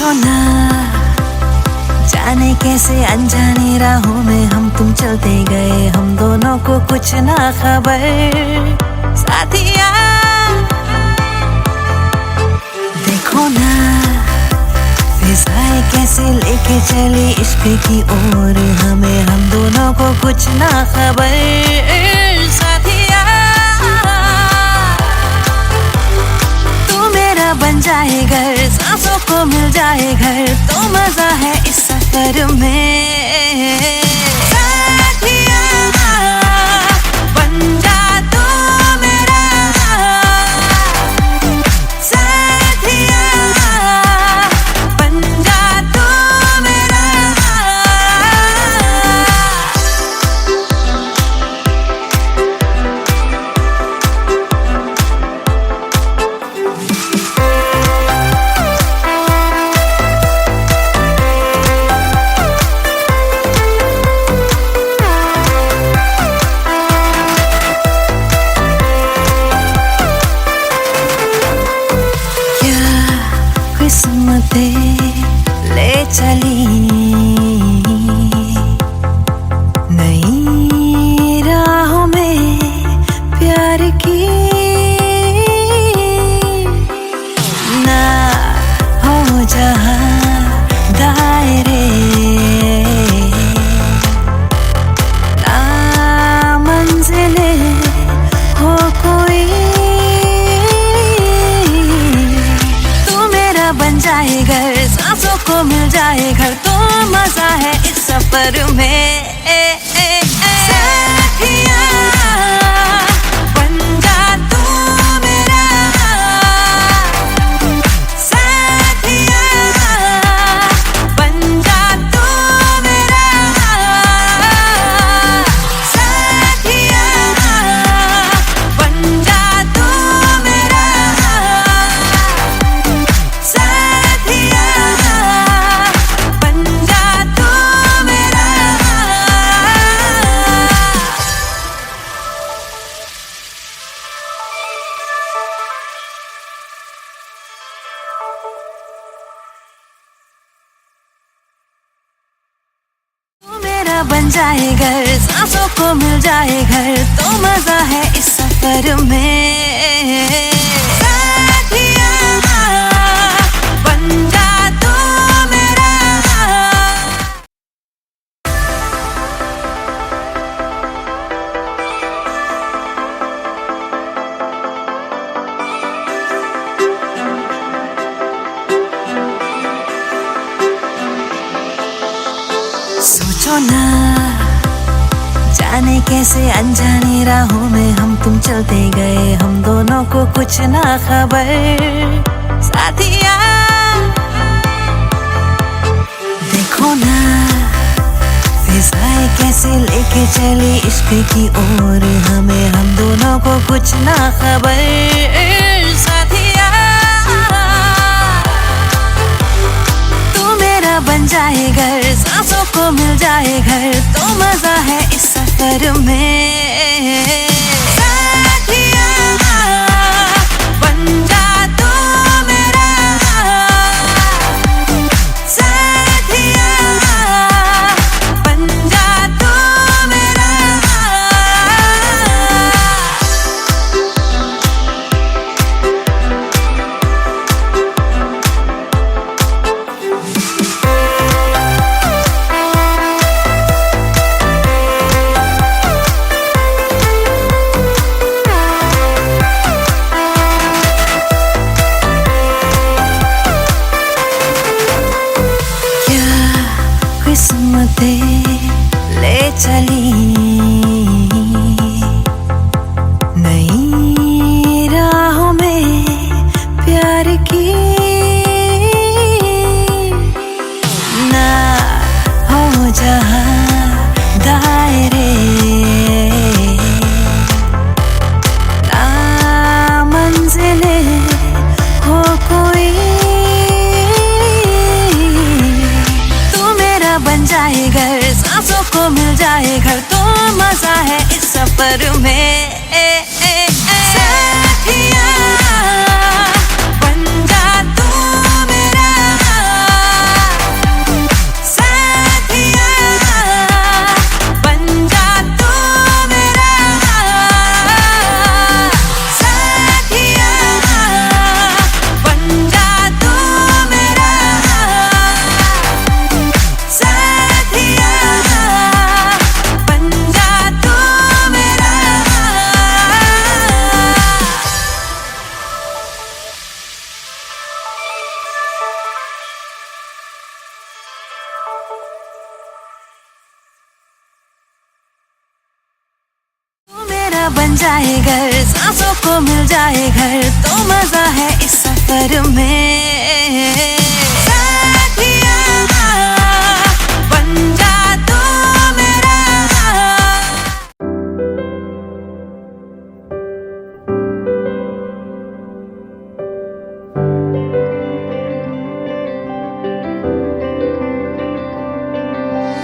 सोचो ना, जाने कैसे अनजाने राहों में हम तुम चलते गए, हम दोनों को कुछ ना खबर। साथिया देखो ना, फिजाएं कैसे लेके चली इश्क की ओर हमें, हम दोनों को कुछ ना खबर। साथिया तू मेरा बन जाए घर, सांसों को मिल जाए घर, तो मजा है इस सफर में। साथिया बन जा तू मेरा, साथिया बन जा तू मेरा। किस्मतें ले चली नई राहों में प्यार की, ना हो जहां दायरे, ना मंजिले हो कोई, बन जाए घर, सांसों को मिल जाए घर, तो मजा है इस सफर में। साथिया बन जा तू मेरा, साथिया बन जा तू मेरा, साथिया बन जा तू मेरा, साथिया बन जा तू मेरा। तू मेरा बन जाए घर, सांसों को मिल जाए घर, तो मजा है इस सफर में। साथिया बन जा तू मेरा। सोचो ना, जाने कैसे अनजाने राहों में हम तुम चलते गए, हम दोनों को कुछ ना खबर। साथिया देखो ना, फिजाएं कैसे लेके चली इश्क की ओर हमें, हम दोनों को कुछ ना खबर। साथिया तू मेरा बन जाए घर, सांसों को मिल जाए घर, तो मजा है इस सफर में। साथिया बन जा तू मेरा, साथिया बन जा तू मेरा। किस्मतें ले चली नई राहों में प्यार की, ना हो जहां दायरे, ना मंजिले हो कोई, बन जाए घर, सांसों को मिल जाए घर, तो मजा है इस सफर में। साथिया बन जा तू मेरा, बन जाए घर, सांसों को मिल जाए घर, तो मजा है इस सफर में। साथिया बन जा तू मेरा।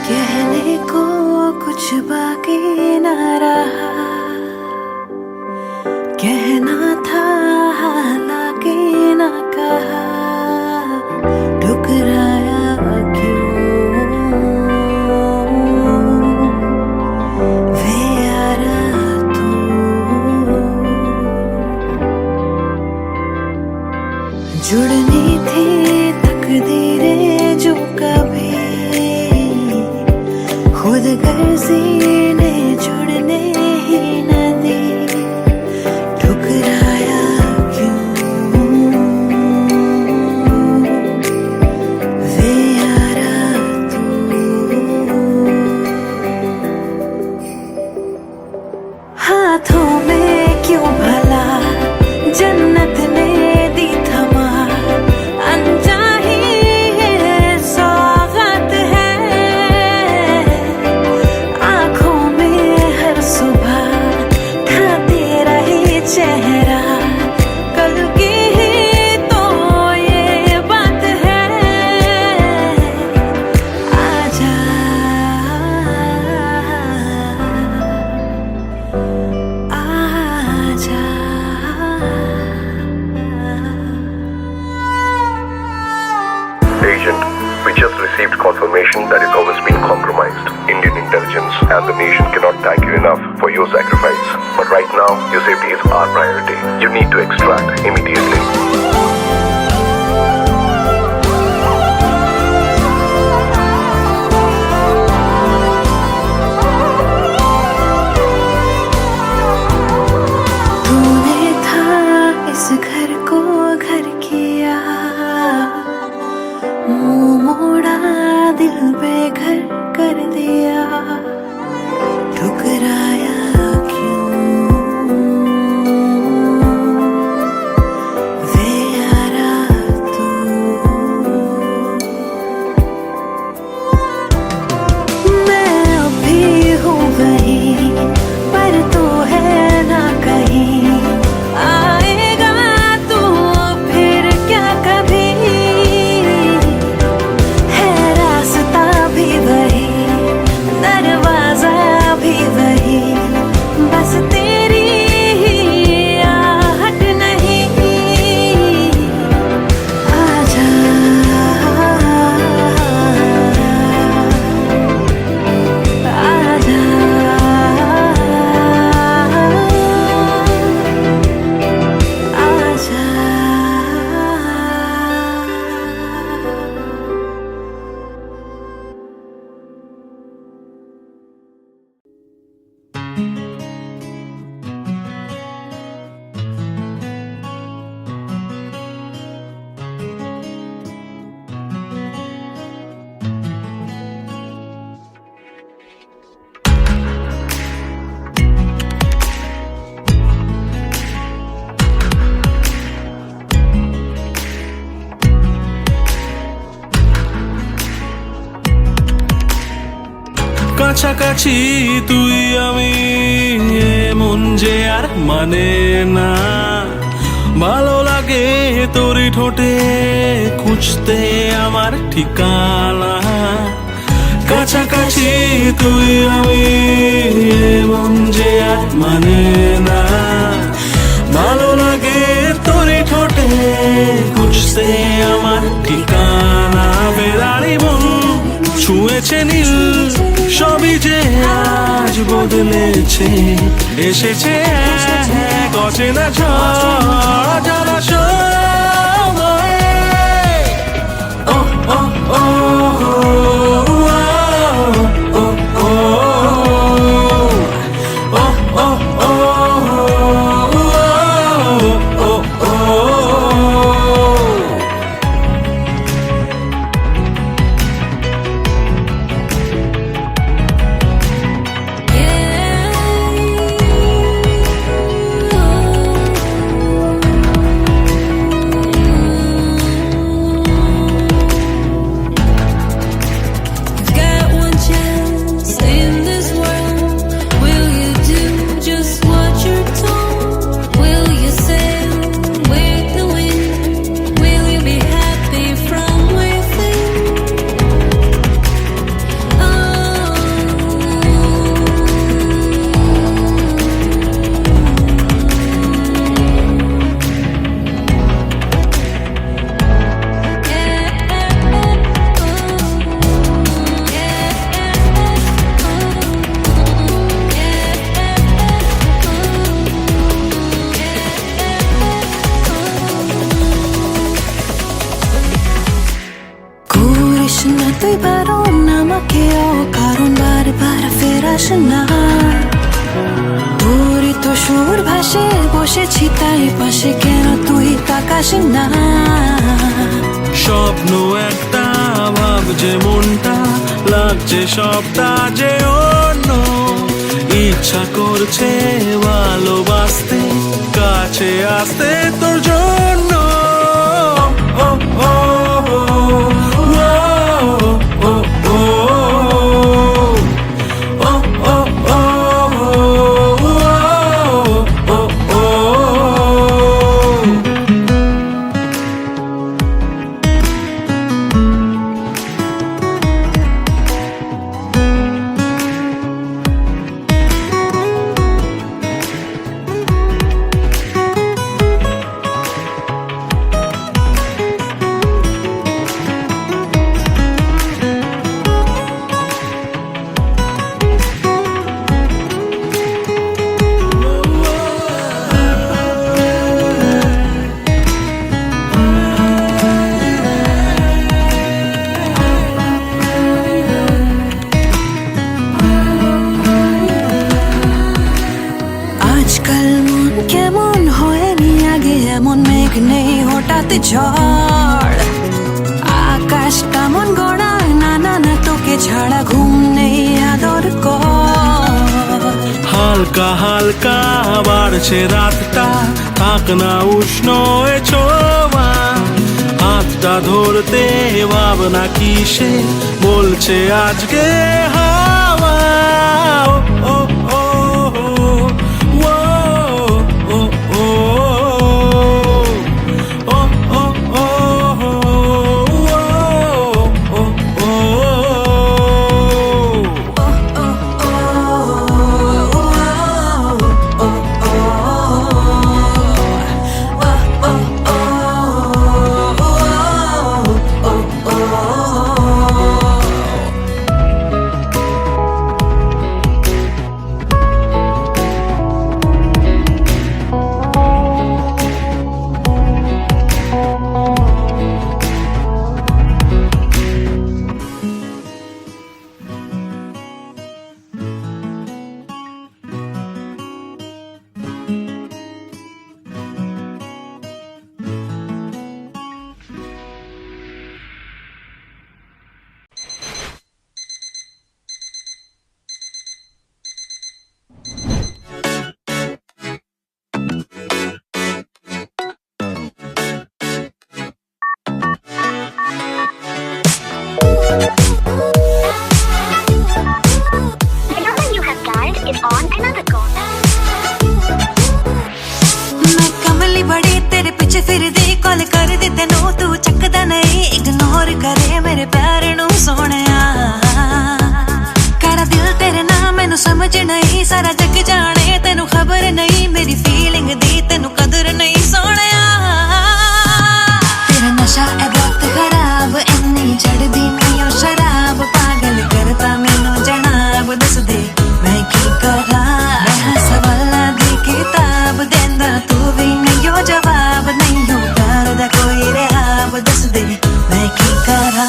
कहने को कुछ बाकी न रहा, कहना था हालांकि न कहा, ठुकराया क्यों वे यारा तू। जुड़नी थी तकदीरें जो कभी खुद गर्जी ने जुड़ने ही न दी, ठुकराया क्यों वे यारा तू। हाथों में क्यों भला जन्नत ने दी थमा, अनचाही सौगात है, आँखों में हर सुबह था तेरा ही चेहरा, कल की ही तो ये बात है। आजा आजा। Agent, we just received confirmation that his home has been compromised. Indian intelligence and the nation cannot thank you enough for your sacrifice. But right now, your safety is our priority. You need to extract immediately. तूने था इस घर को घर किया, मुंह मोड़ा दिल बेघर कर दिया, ठुकराया क्यों वे यारा तू। मैं अभी हूँ वहीं पर तू है ना कहीं, आएगा तू फिर क्या कभी, है रास्ता भी वही, दरवाजा भी वही, बस तेरी ही आहट नहीं। आजा आजा आजा। কাছাকাছি তুই আমি মন যে আর মানে না, ভালো লাগে তোরই ঠোঁটে খুঁজতে আমার ঠিকানা। কাছাকাছি তুই আমি মন যে আর মানে না, ভালো লাগে তোরই ঠোঁটে খুঁজতে আমার ঠিকানা। বেড়ারি মন ছুঁয়েছে নীল, সবই যে আজ বদলেছে, এসেছে এক অচেনা ঝড় জলাশয়ে। ও ও ও ও ও ও ও আসনা তুই বারণ আমাকেও কারণ বারবার ফের আসনা তোরই তো সুর ভাসে বসেছি তাই পাশে কেন তুই তাকাস না স্বপ্ন একটা ভাবছে মনটা লাগছে সবটা যে অন্য ইচ্ছা করছে ভালোবাসতে কাছে আসতে তোর জন্য ও ও আজকাল মন কেমন হয়নি আগে এমন মেঘ নেই হঠাৎ ঝড় আকাশটা মন গড়ায় না না না তোকে ছাড়া ঘুম নেই আদর কর হালকা হালকা বাড়ছে রাতটা থাক না উষ্ণ এ ছোঁয়া হাতটা ধরতে ভাবনা কিসে বলছে আজকে হাওয়া ও ও मैं कमली बड़ी तेरे पीछे फिरदी कॉल कर दी तेनू तू चकदा नहीं इग्नोर करे मेरे प्यार नू सोहणिया करा दिल तेरे नाम मैनू समझ नहीं सारा जग जाने तेनू खबर नहीं मेरी फीलिंग दी तेनू कदर नहीं सोहणिया तेरा नशा है बहुत खराब इन्नी चढ़दी नहीं ओ शराब पागल करता मैनू जनाब दस दे मैं की करा सवाला दी किताब देंदा तू भी नहीं हो जवाब नहीं हो प्यार दा कोई रहाब दस दे मैं की करा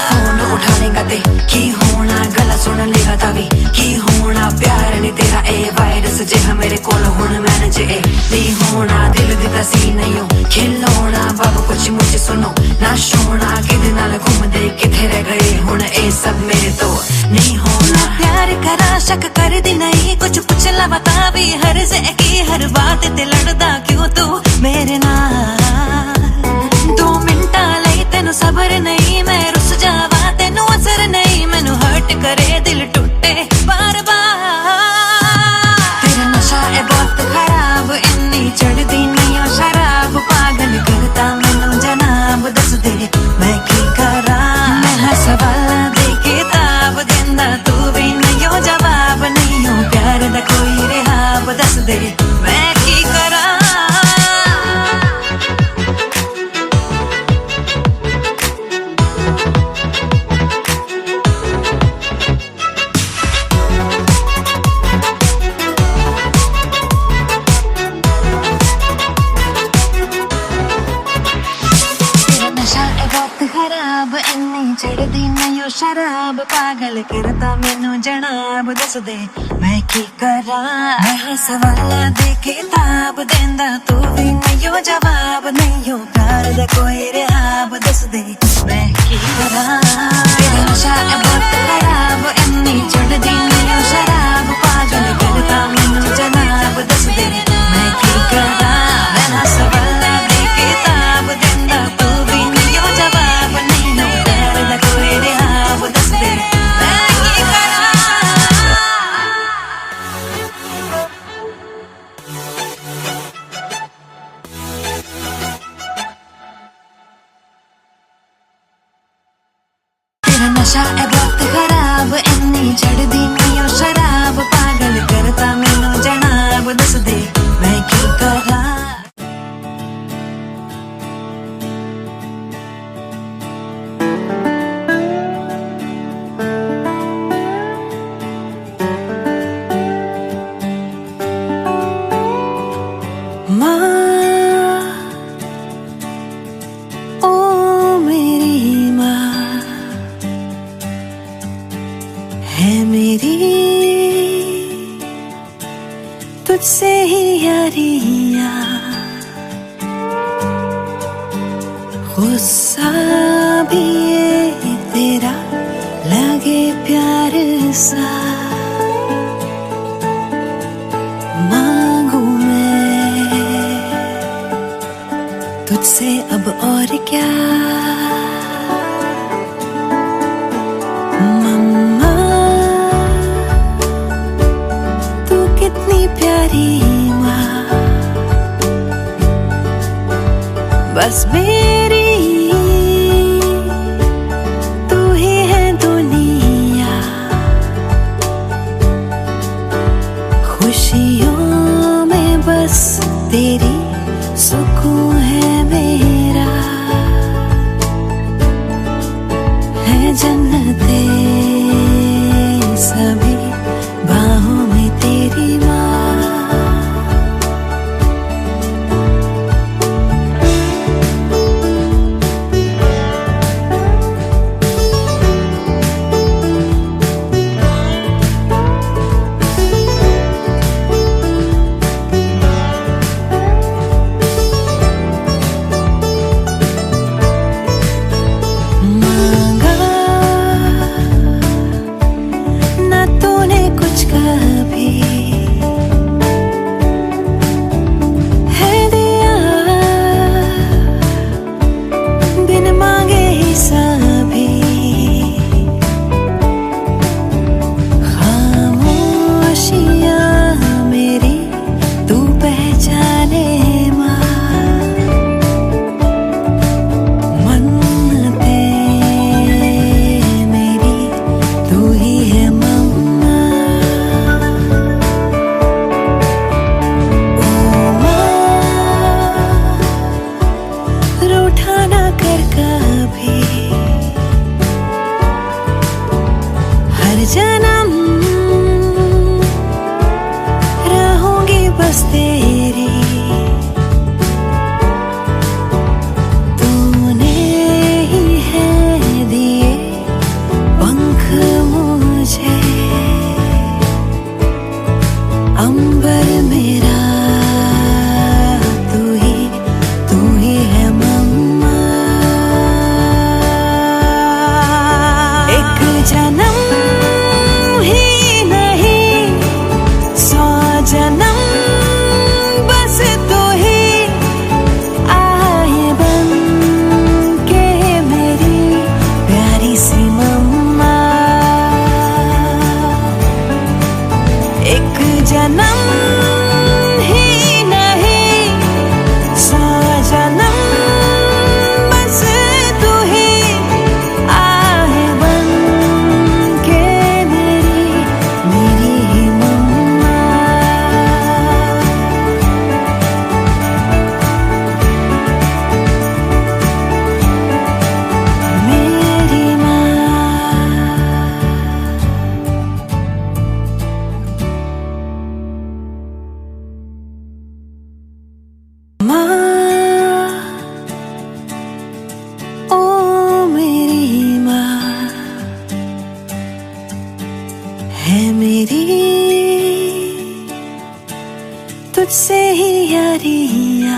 फोन उठानेगा ते की होना गला सुन लेगा तभी की होना प्यार नहीं तेरा ए वायरस जे मेरे कोल हुन मैनेज ए नहीं होना दिल दी तसी नहीं हो खिलौना बाबू कुछ मुझे सुनो ना सोना किदे नाल घूमदे किथे रह गए हुन ए सब मेरे तो नहीं होना प्यार करा शक कर दी नहीं कुछ पूछ ला बता भी हर से की हर बात ते लड़दा क्यों तू मेरे नाल 2 मिनटा लई तेनू सबर नहीं मैं रुस जावा तेनू असर नहीं मैनू हर्ट करे दिल टूटे बार बार तेरा नशा है बहुत खराब इन्नी चढ़दी नहीं ओ शराब पागल करता मैनू जनाब दस दे मैं की करा मैं सवाल दे किताब देंदा तू भी नहीं हो जवाब नहीं हो प्यार दा कोई रहाब दस दे मैं की करा वक्त खराब इन्नी चढ़दी नहीं शराब पागल करता मैनू जनाब दस दे मैं की करा मैं सवाल दे किताब देंदा तू भी नहीं जवाब नहीं प्यार दा कोई रिहाब दस दे मैं की करा तेरा नशा है वक्त खराब इन्नी चढ़दी नहीं शराब पागल करता मैनू जनाब दस दे मैं की करा मैं सवाल दे किताब देंदा तू भी नहीं जवाब नहीं प्यार दा कोई रिहाब दस दे मैं की करा नशा है वक्त खराब इन्नी चढ़दी नहीं शराब पागल करता मैनू जनाब दस दे मैं की करा माँ ओ मेरी माँ है मेरी तुझसे ही यारियां गुस्सा भी ये तेरा लगे प्यार सा मांगू मैं तुझसे अब और क्या प्यारी माँ बस मेरी तू ही है दुनिया खुशियों में बस तेरी सुकून है मेरा है जन्नते सभी बाहों में तेरी माँ जन्म रहूंगी बस तेरी तूने ही है दिए पंख मुझे अंबर मेरा तू ही है मम्मा एक जन्म जन्म बस तू ही आए बन के मेरी प्यारी सी मम्मा एक जन्म ही नहीं 100 जन्म बस तू ही आए बन तुझसे ही Yaariyan.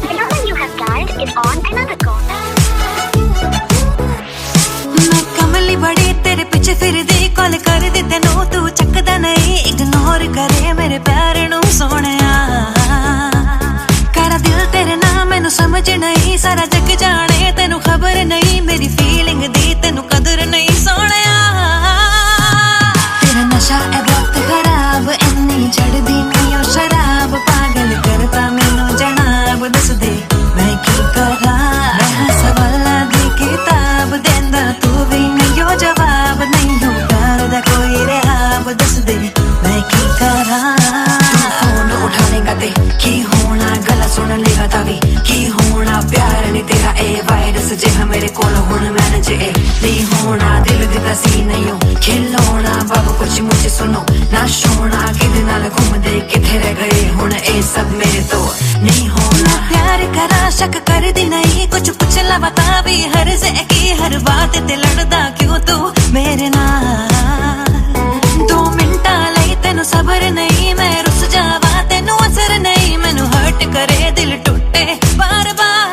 The number you have dialed is on another call. मैं कमली बड़ी तेरे पीछे फिरदी कॉल कर दी तेनू तू चकदा नहीं इग्नोर करे मेरे प्यार नू सोहणिया। करा दिल तेरे नाम मैनू समझ नहीं सारा जग जाने तेनू खबर नहीं मेरी फीलिंग दी तेनू कदर नहीं सोहणिया। तेरा नशा है बहुत खराब इन्नी चढ़दी नहीं ओ शराब पागल करता मैनू जनाब दस दे मैं की करा। मैं सवाला दी किताब देंदा तू भी नहीं हो जवाब नहीं हो प्यार दा कोई रेहाब दस दे मैं की करा। तू फोन उठानेगा ते की होना गला सुन लेगा तावी की होना प्यार नहीं तेरा ए वायरस जे मेरे कोल हुण मैनेज ए नहीं होना दिल दिता सी नहीं हो खिलौना बाबू कुछ मुझे सुनो ना सोना किदे नाल घूमदे किथे रह गए हुण ए सब मेरे तो नहीं होना। प्यार करा शक कर दी नहीं कुछ पूछ ला बता भी हर से की हर बात ते लड़दा क्यों तू मेरे नाल। 2 मिनटा लई तेनू सबर नहीं मैं रुस जावा तेनू असर नहीं मैनू हर्ट करे दिल टूटे बार बार।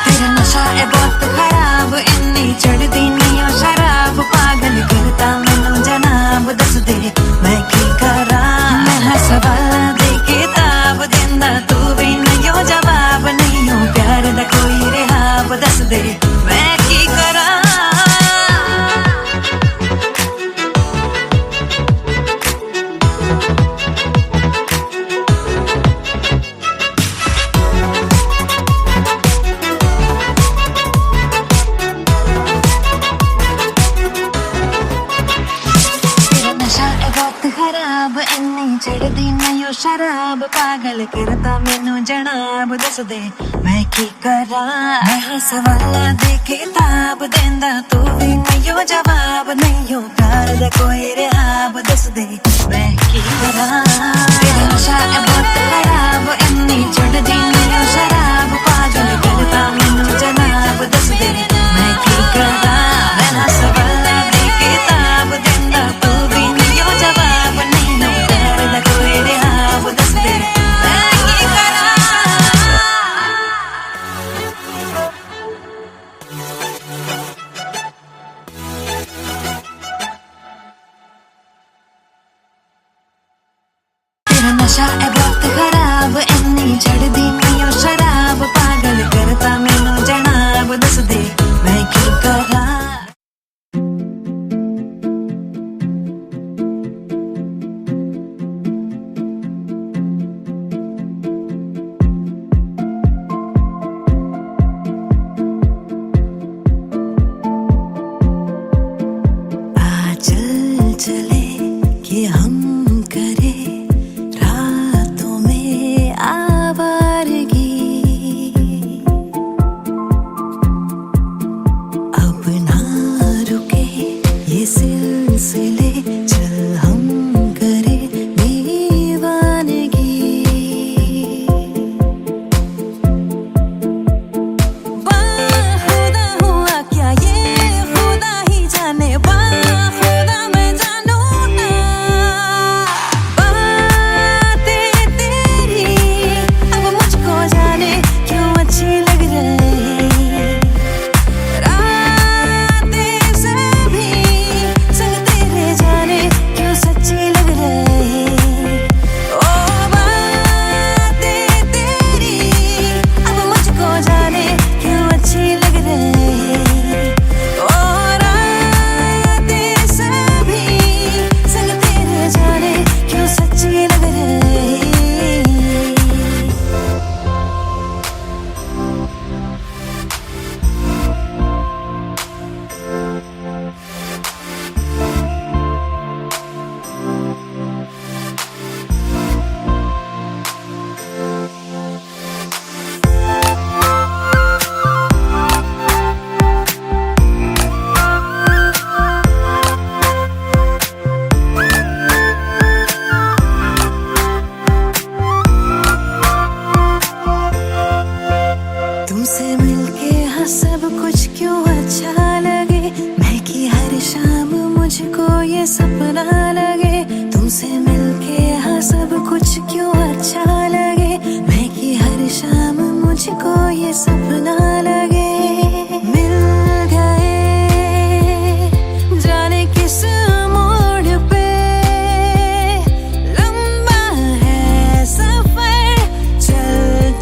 तेरा नशा है बहुत खराब इन्नी चढ़दी नहीं ओ शराब पागल करता मैनू जनाब दस दे मैं की करा। मैं सवाल दे किताब देंदा तू भी नहीं हो जवाब नहीं हो प्यार दा कोई रेहाब दस दे मैं की करा। नशा है बहुत खराब इन्नी चढ़दी नहीं ओ शराब पागल करता मैनू जनाब दस दे मैं की करा। मैं सवाला दे किताब देंदा तू भी नहीं हो जवाब नहीं हो प्यार दा कोई रेहाब दस दे मैं की करा। तेरा नशा है बहुत खराब इन्नी चढ़दी नहीं ओ शराब पागल करता मैनू जनाब दस दे मैं की करा। मैं सवाला दे किताब देंदा तू भी नहीं हो जवाब नहीं हो प्यार दा कोई रेहाब दस दे मैं की करा। तेरा नशा है बहुत खराब इन्नी चढ़दी क्यों अच्छा लगे, मैं कि हर शाम मुझको ये सपना लगे। मिल गए जाने किस मोड़ पे, लंबा है सफर, चल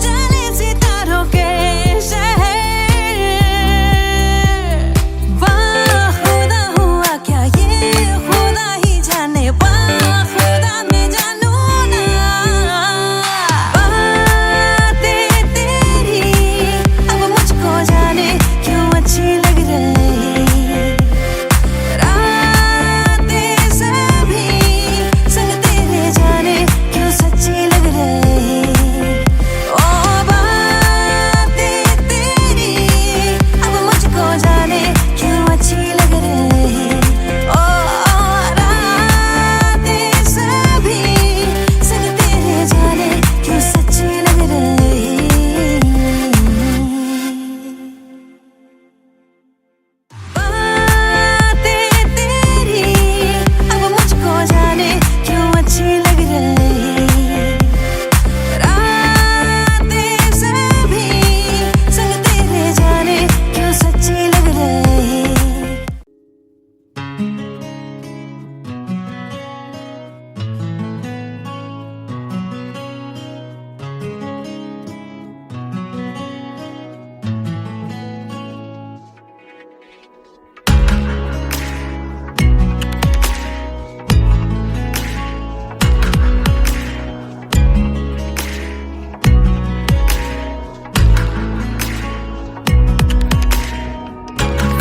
चले सितारों के शहर। वाह खुदा हुआ क्या ये खुदा ही जाने, वाह खुदा मैं जानू ना। बातें तेरी अब मुझको जाने क्यों अच्छी लग रही, रातें सभी संग तेरे जाने क्यों सच्ची लग रही। ओ बातें तेरी अब मुझको जाने क्यों अच्छी लग रही। ओ रातें सभी संग तेरे जाने क्यों सच्ची लग रही। बातें तेरी अब मुझको जाने क्यों अच्छी लग रही, रातें सभी संग तेरे जाने क्यों सच्ची लग रही।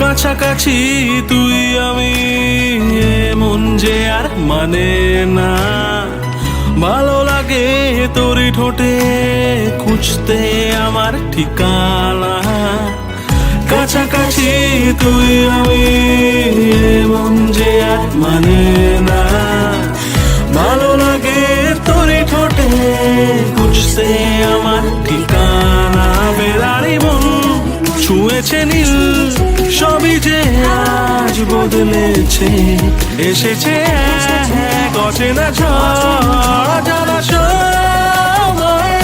কাছাকাছি তুই আমি মন যে আর মানে না, ভালো লাগে তোরই ঠোঁটে খুঁজতে আমার ঠিকানা। কাছাকাছি তুই আমি মন যে আর মানে না, ভালো লাগে তোরই ঠোঁটে খুঁজতে আমার ঠিকানা। বেড়ারি মন ছুঁয়েছে নীল, সবই যে আজ বদলেছে, এসেছে এক অচেনা ঝড় জানা সময়ে।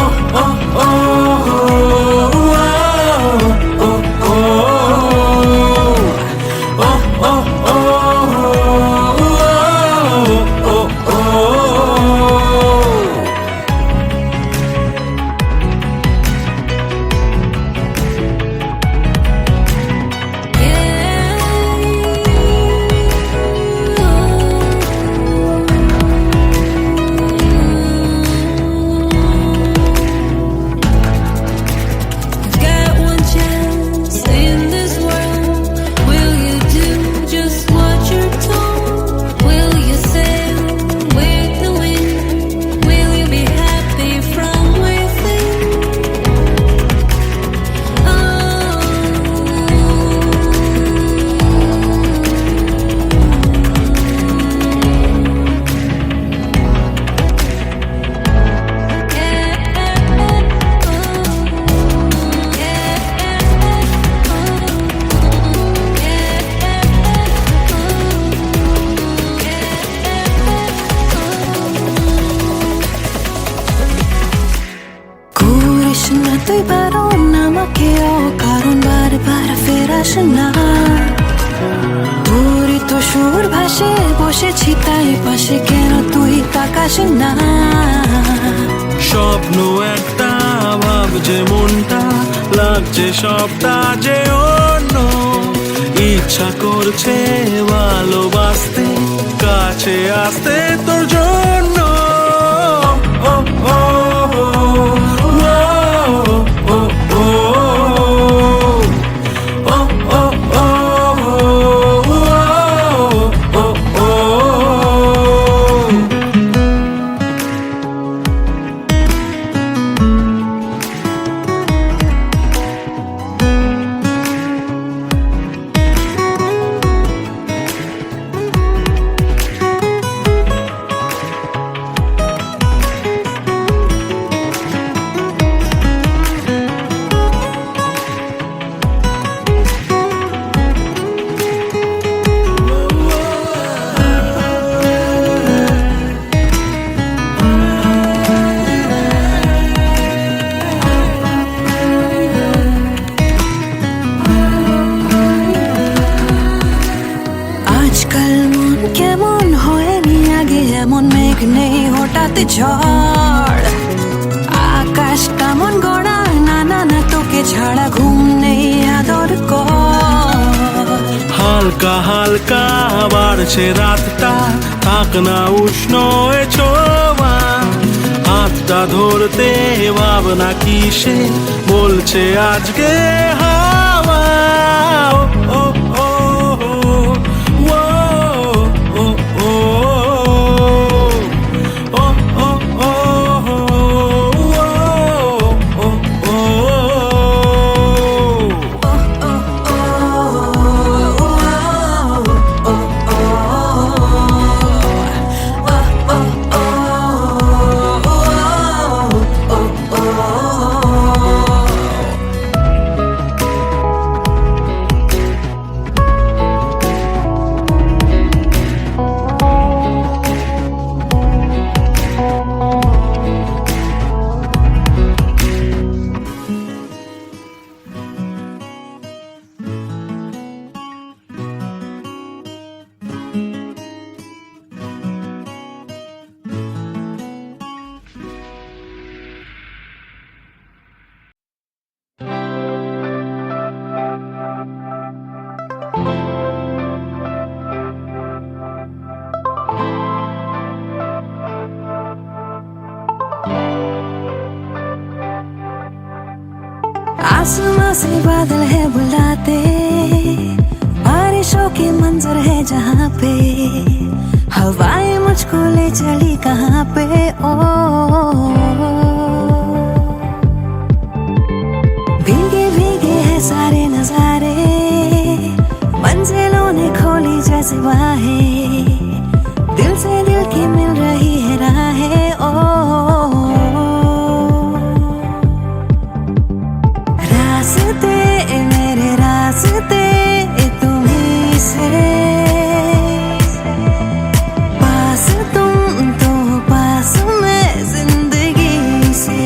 ও ও ও ও ও ও ও ও ও ও। Got one chance in this world. Will you do just what you're told? Will you sail with the wind? Will you be happy from within? করিস না তুই বারণ আমাকেও, কারণ বারবার ফেরাস না। তোরই তো সুর ভাসে, বসেছি তাই পাশে, কেন তুই তাকাস না। স্বপ্ন একটা ভাবছে মনটা, লাগছে সবটা যে অন্য, ইচ্ছা করছে ভালোবাসতে, কাছে আসতে তোর জন্য। ও ও ও ও ও ও ও ও ও ও। ছাড়া ঘুম নেই আদর কর। হালকা হালকা বাড়ছে রাতটা, থাক না উষ্ণ এ ছোঁয়া। হাতটা ধরতে ভাবনা কিসে বলছে আজকে হাওয়া। ও ও ও ও ও ও ও आसमां से बादल है बुलाते, बारिशों के मंजर है जहाँ पे, हवाएं मुझको ले चली कहाँ पे। ओ भीगे भीगे है सारे नजारे, मंजिलों ने खोली जैसे बाहें, दिल से दिल की मिल रही है राहें। ओ रास्ते मेरे रास्ते तुम्हीं से, पास तुम तो पास मैं जिंदगी से।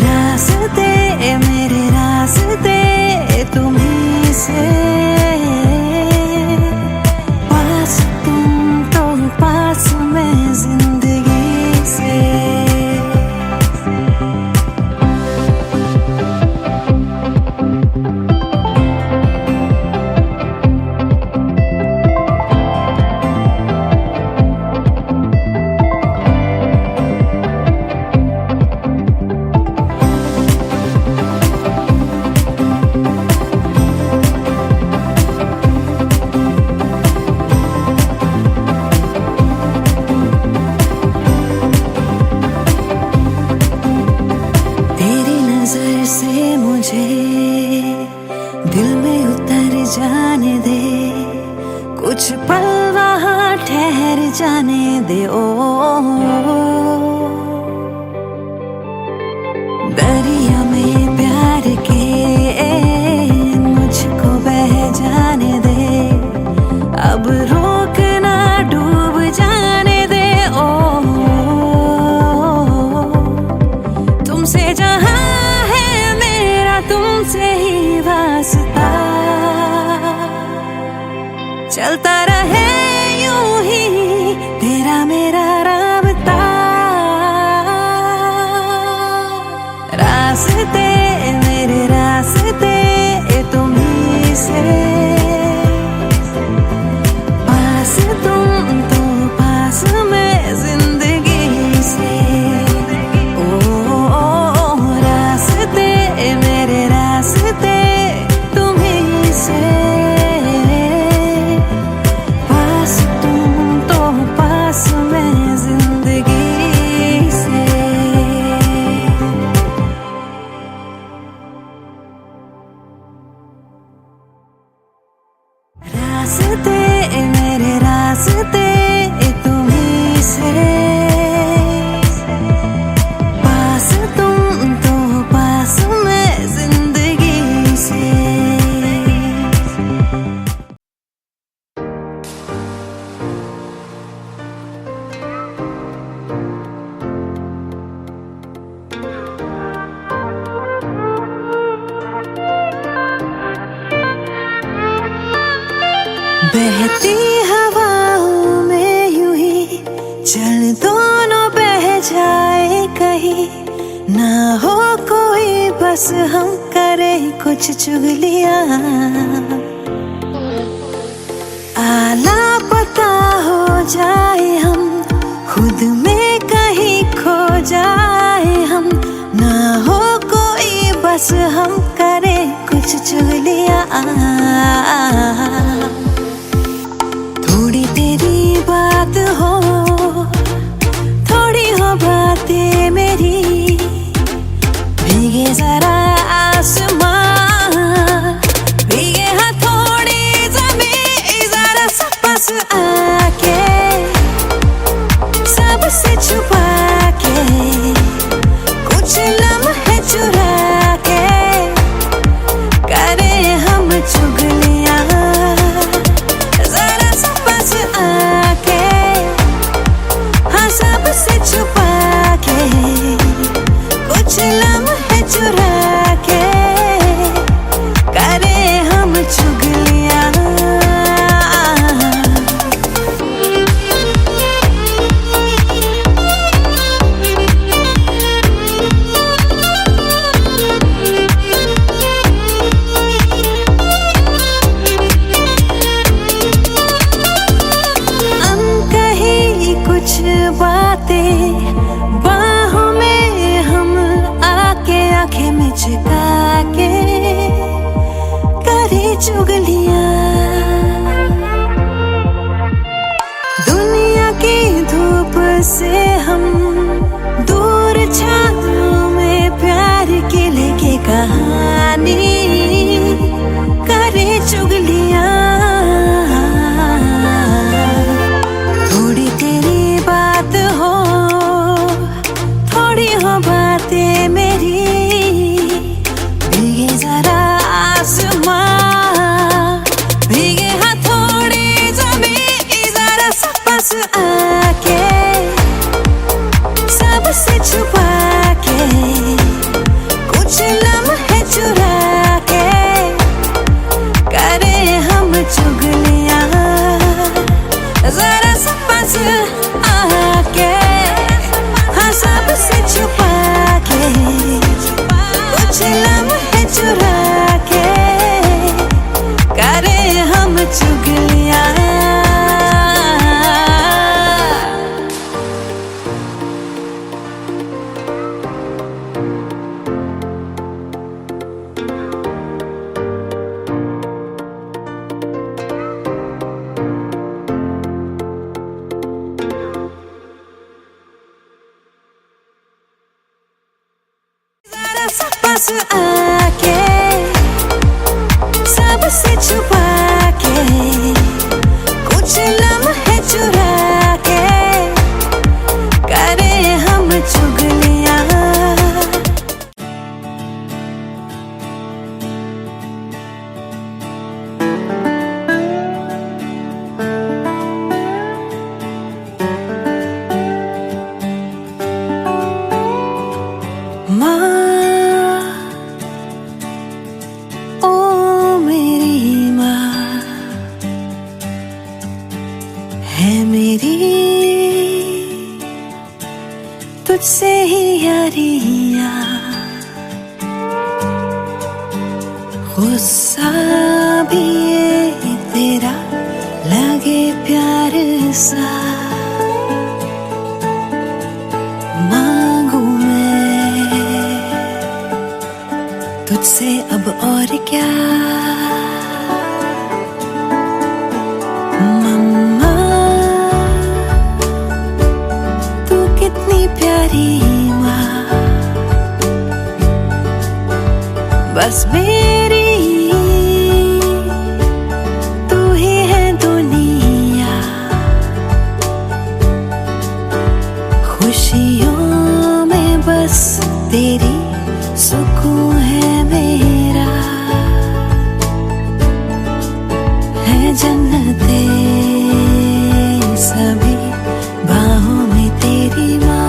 रास्ते मेरे रास्ते तुम्हीं से, पास तुम तो पास मैं जिंदगी से। से मुझे दिल में उतर जाने दे, कुछ पल वहाँ ठहर जाने दे। ओ दरिया में प्यार के मुझको बह जाने दे, अब रोक ना डूब जाने दे। ओ तुमसे जहाँ तुमसे ही वास्ता, चलता रहे यूं ही तेरा मेरा राबता। रास्ते मेरे रास्ते तुम्हीं से, पास तुम तो पास मैं जिंदगी से। रास्ते तुम्हीं से, पास तुम तो पास मैं जिंदगी से। रास्ते मेरे रास्ते तुम्हीं से, पास तुम तो पास मैं जिंदगी से। बहती हवाओं में यूं ही चल दोनों बह जाए कहीं, ना हो बस हम करें कुछ चुगलियां, आला पता हो जाए हम, खुद में कहीं खो जाए हम, ना हो कोई बस हम करें कुछ चुगलियां। थोड़ी तेरी बात हो, थोड़ी हो बातें मेरी, भीगे जरा आसमां, भीगे हाँ थोड़ी ज़मीं, जरा सा पास आके, सबसे छुपा के, कुछ लम्हे चुरा के, करें हम चुगलियां, जरा सा पास आके, हाँ सबसे छुपा के, कुछ लम्हे चुरा के, करें हम चुगलियां। अनकही कुछ बातें बाहों में हम आके, आंखें मिचका के, करे चुगलियां। दुनिया की धूप से हम दूर, छाँव में प्यार की लेके कहानी, करे चुगलियां। थोड़ी तेरी बात हो, थोड़ी हो बातें मेरी, भीगे जरा आसमां, भीगे हाँ थोड़ी ज़मीं, जरा सा पास आके, सबसे छुपा के, कुछ लम्हे चुरा के, करें हम चुगलियां, जरा सा पास आके, हाँ सबसे छुपा के, कुछ लम्हे चुरा के, करें हम चुगलियां। जरा सा पास आके, सबसे छुपा के, कुछ लम्हे चुरा के, करें हम चुगलियां। माँ, ओ मेरी माँ, है मेरी तुझसे ही यारियाँ, गुस्सा भी ये तेरा लगे प्यार सा, मांगू मैं तुझसे अब और क्या। मम्मा तू कितनी प्यारी माँ, बस मेरी तू ही है दुनिया, खुशियों में बस तेरी सुकून है मेरा, है जन्नते सभी बाहों में तेरी माँ।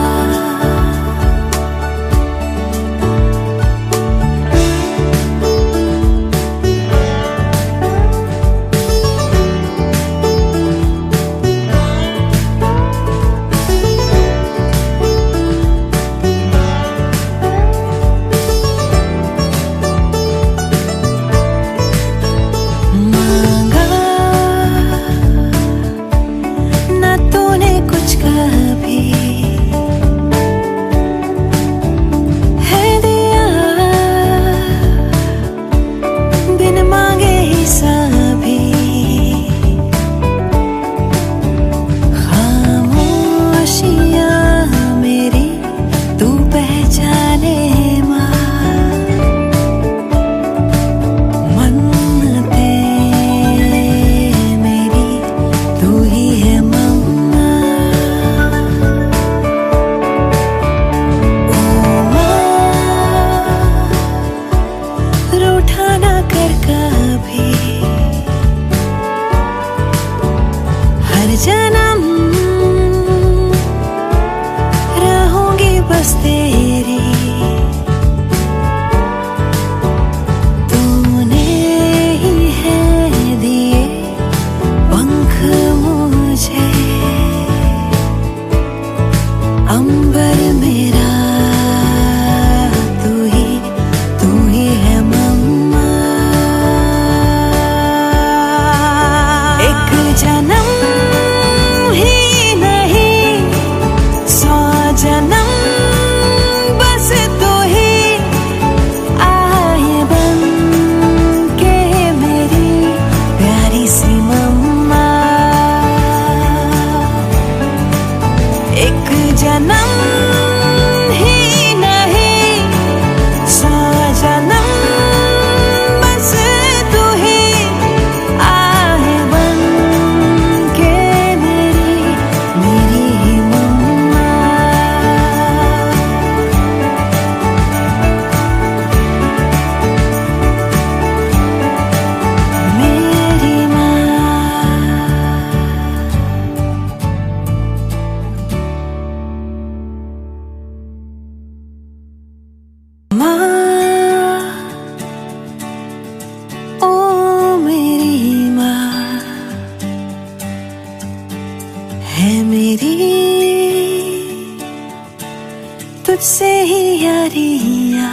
तुझसे ही यारियां।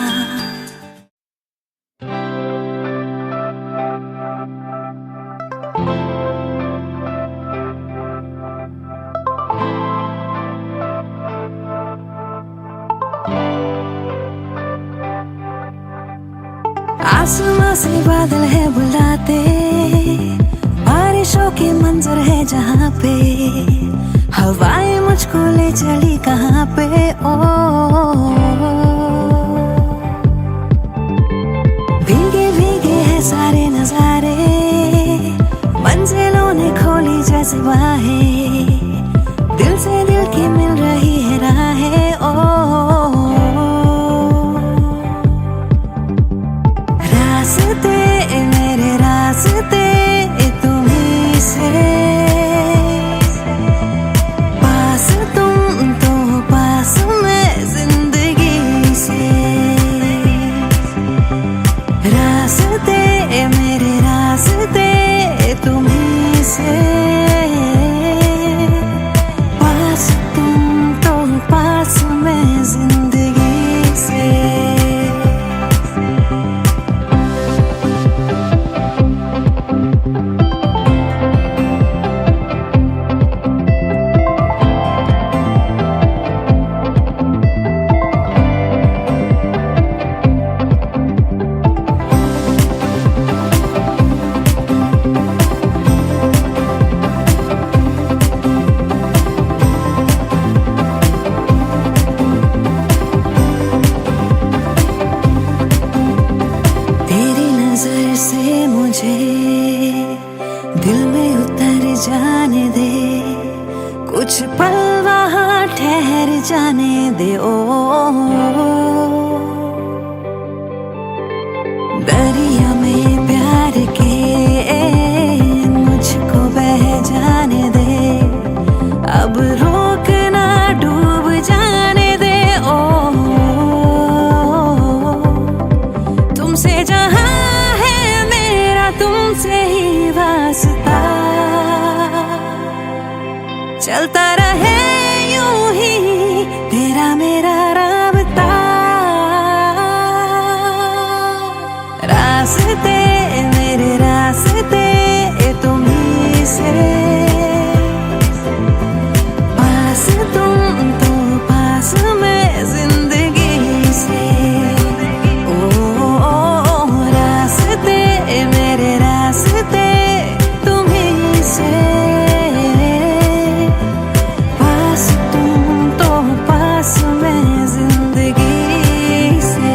आसमां से बादल है बुलाते, बारिशों के मंजर है जहाँ पे, हवाएं मुझको ले चली कहाँ पे। ओ भीगे भीगे है सारे नजारे, मंजिलों ने खोली जैसे बाहें, दिल से दिल की मिल रही है राहें। ओ रास्ते मेरे रास्ते तुम्हीं से, पास तुम तो पास मैं जिंदगी से। रास्ते मेरे रास्ते तुम्हीं से, पास तुम तो पास मैं जिंदगी से। से मुझे दिल में उतर जाने दे, कुछ पल वहाँ ठहर जाने दे। ओ दरिया में प्यार के मुझको बह जाने दे, अब रोक ना डूब जाने दे। ओ तुमसे जहाँ तुमसे ही वास्ता, चलता रहे यूं ही तेरा मेरा राबता। रास्ते मेरे रास्ते तुम्हीं से, पास तुम तो पास मैं जिंदगी से। रास्ते तुम्हीं से, पास तुम तो पास मैं जिंदगी से।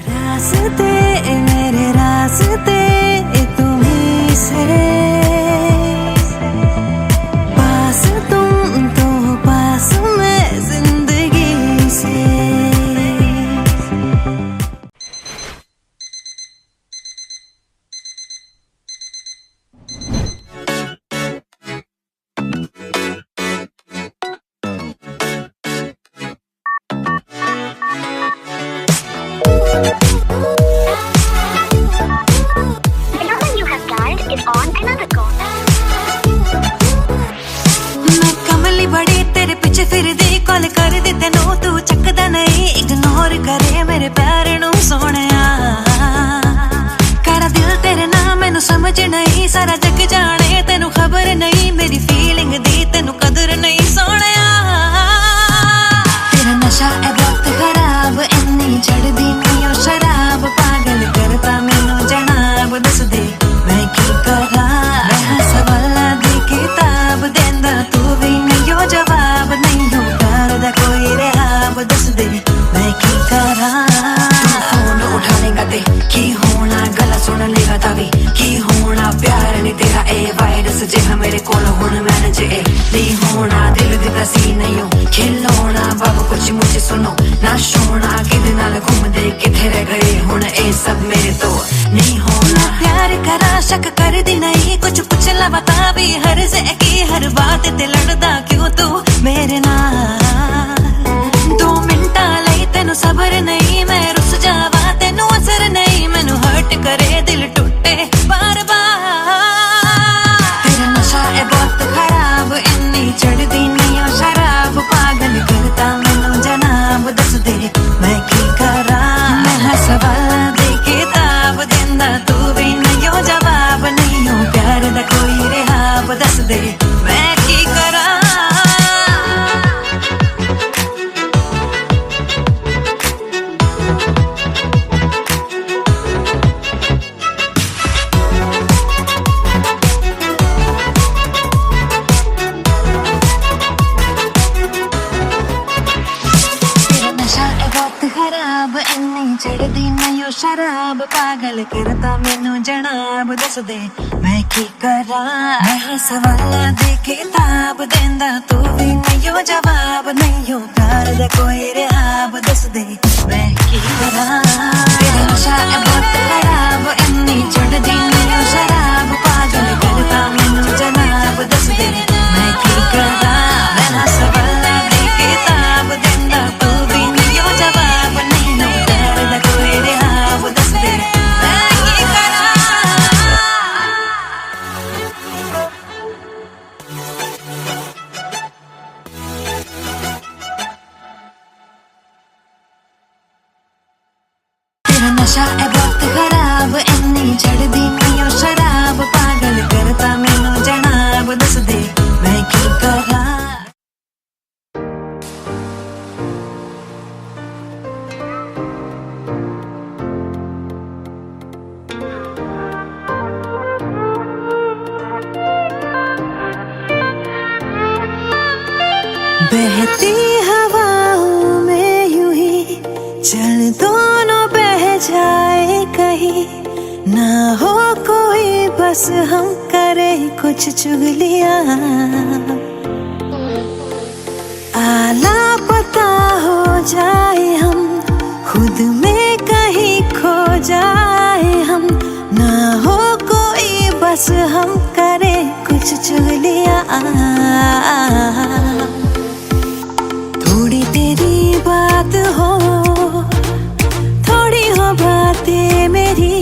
रास्ते मेरे रास्ते तुम्हीं से, पास तुम तो पास मैं जिंदगी से। The number you have dialed is on another call. मैं कमली बड़ी तेरे पीछे फिरदी, कॉल कर दी तेनू तू चकदा नहीं, इग्नोर करे मेरे प्यार नू सोहणिया। कर दिल तेरे नाम मैनू समझ नहीं, सारा जग जाने तेनू खबर नहीं, मेरी फीलिंग दी तेनू कदर नहीं सोहणिया। तेरा नशा है बहुत खराब, इन्नी चढ़दी नहीं ओ शराब, पागल करता मैनू जनाब। दस दे मैं की करा, मैं सवाला दी किताब देंदा तू भी नहीं हो जवाब, नहीं हो प्यार दा कोई रहाब। दस दे मैं की करा, फोन उठा लेगा ते की होना, गला सुन लेगा तभी की होना, प्यार नहीं तेरा ए वायरस जिहा मेरे कोल हुण मैनेज ए नहीं होना। दिल दिता सी नहीं हो खिलौना, बाबू कुछ मुझे सुनो ना सोना, किदे नाल घूमदे किथे रह गए हुण ए सब मेरे तो नहीं होना। प्यार करा शक कर दी नहीं, कुछ पुछ ला बता भी हर से की, हर बात ते लड़दा क्यों तू मेरे नाल। 2 मिनटा लई तेनू सबर नहीं, मैं रुस जावा तेनू असर नहीं, मैनू हर्ट करे दिल टूटे बार बार। शराब पागल करता मैनू जनाब दस दे मैं की करा। मैं सवाल दे किताब देंदा तू भी नहीं जवाब नहीं प्यार दा कोई रिहाब दस दे मैं की करा। तेरा नशा है बहुत खराब इन्नी चढ़दी नहीं शराब पागल करता मैनू जनाब दस दे मैं की करा। मैं सवाल दे किताब देंदा तू भी नहीं जवाब नहीं प्यार दा कोई रिहाब दस दे मैं की करा। तेरा नशा है बहुत खराब इन्नी चढ़दी नहीं शराब पागल करता मैनू जनाब दस दे मैं की करा। बहती हवाओं में यूं ही चल दोनों बह जाए कहीं ना हो कोई बस हम करे कुछ चुगलियां। आला पता हो जाए हम खुद में कहीं खो जाए हम ना हो कोई बस हम करे कुछ चुगलियां। थोड़ी तेरी बात हो थोड़ी हो बातें मेरी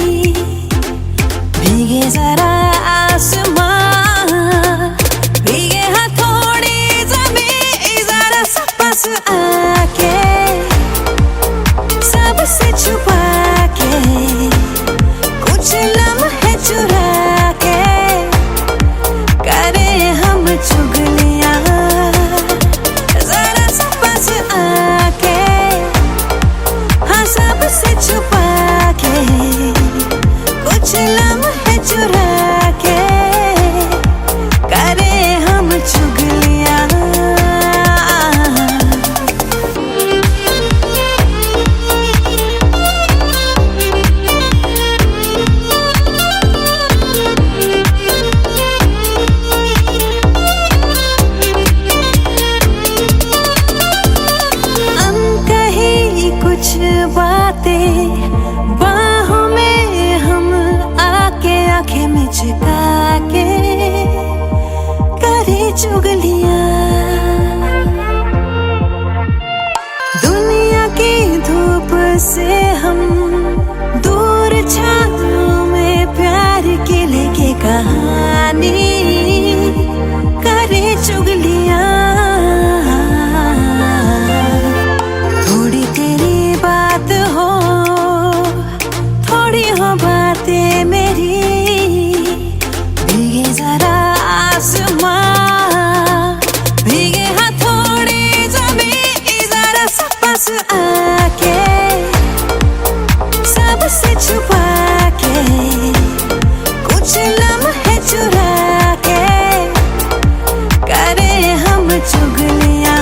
भीगे जरा आसमां भीगे हाँ थोड़ी ज़मीं जरा सब पास आके सबसे छुपा के कुछ लम्हे चुरा के करे हम चुगलियां। सबसे छुपा के कुछ लम्हे चुरा के करे हम चुगलियां। अनकही कुछ बातें बाहों में हम आके आंखें में झुका के करे चुगलियां। दुनिया की धूप से हम दूर छाँव में प्यार के लेके कहानी करे चुगलियां। थोड़ी तेरी बात हो थोड़ी हो बातें मेरी भीगे जरा आसमां भीगे हाँ थोड़ी ज़मीं जरा सब पास आके सबसे छुपा के कुछ लम्हे चुरा के करे हम चुगलियां।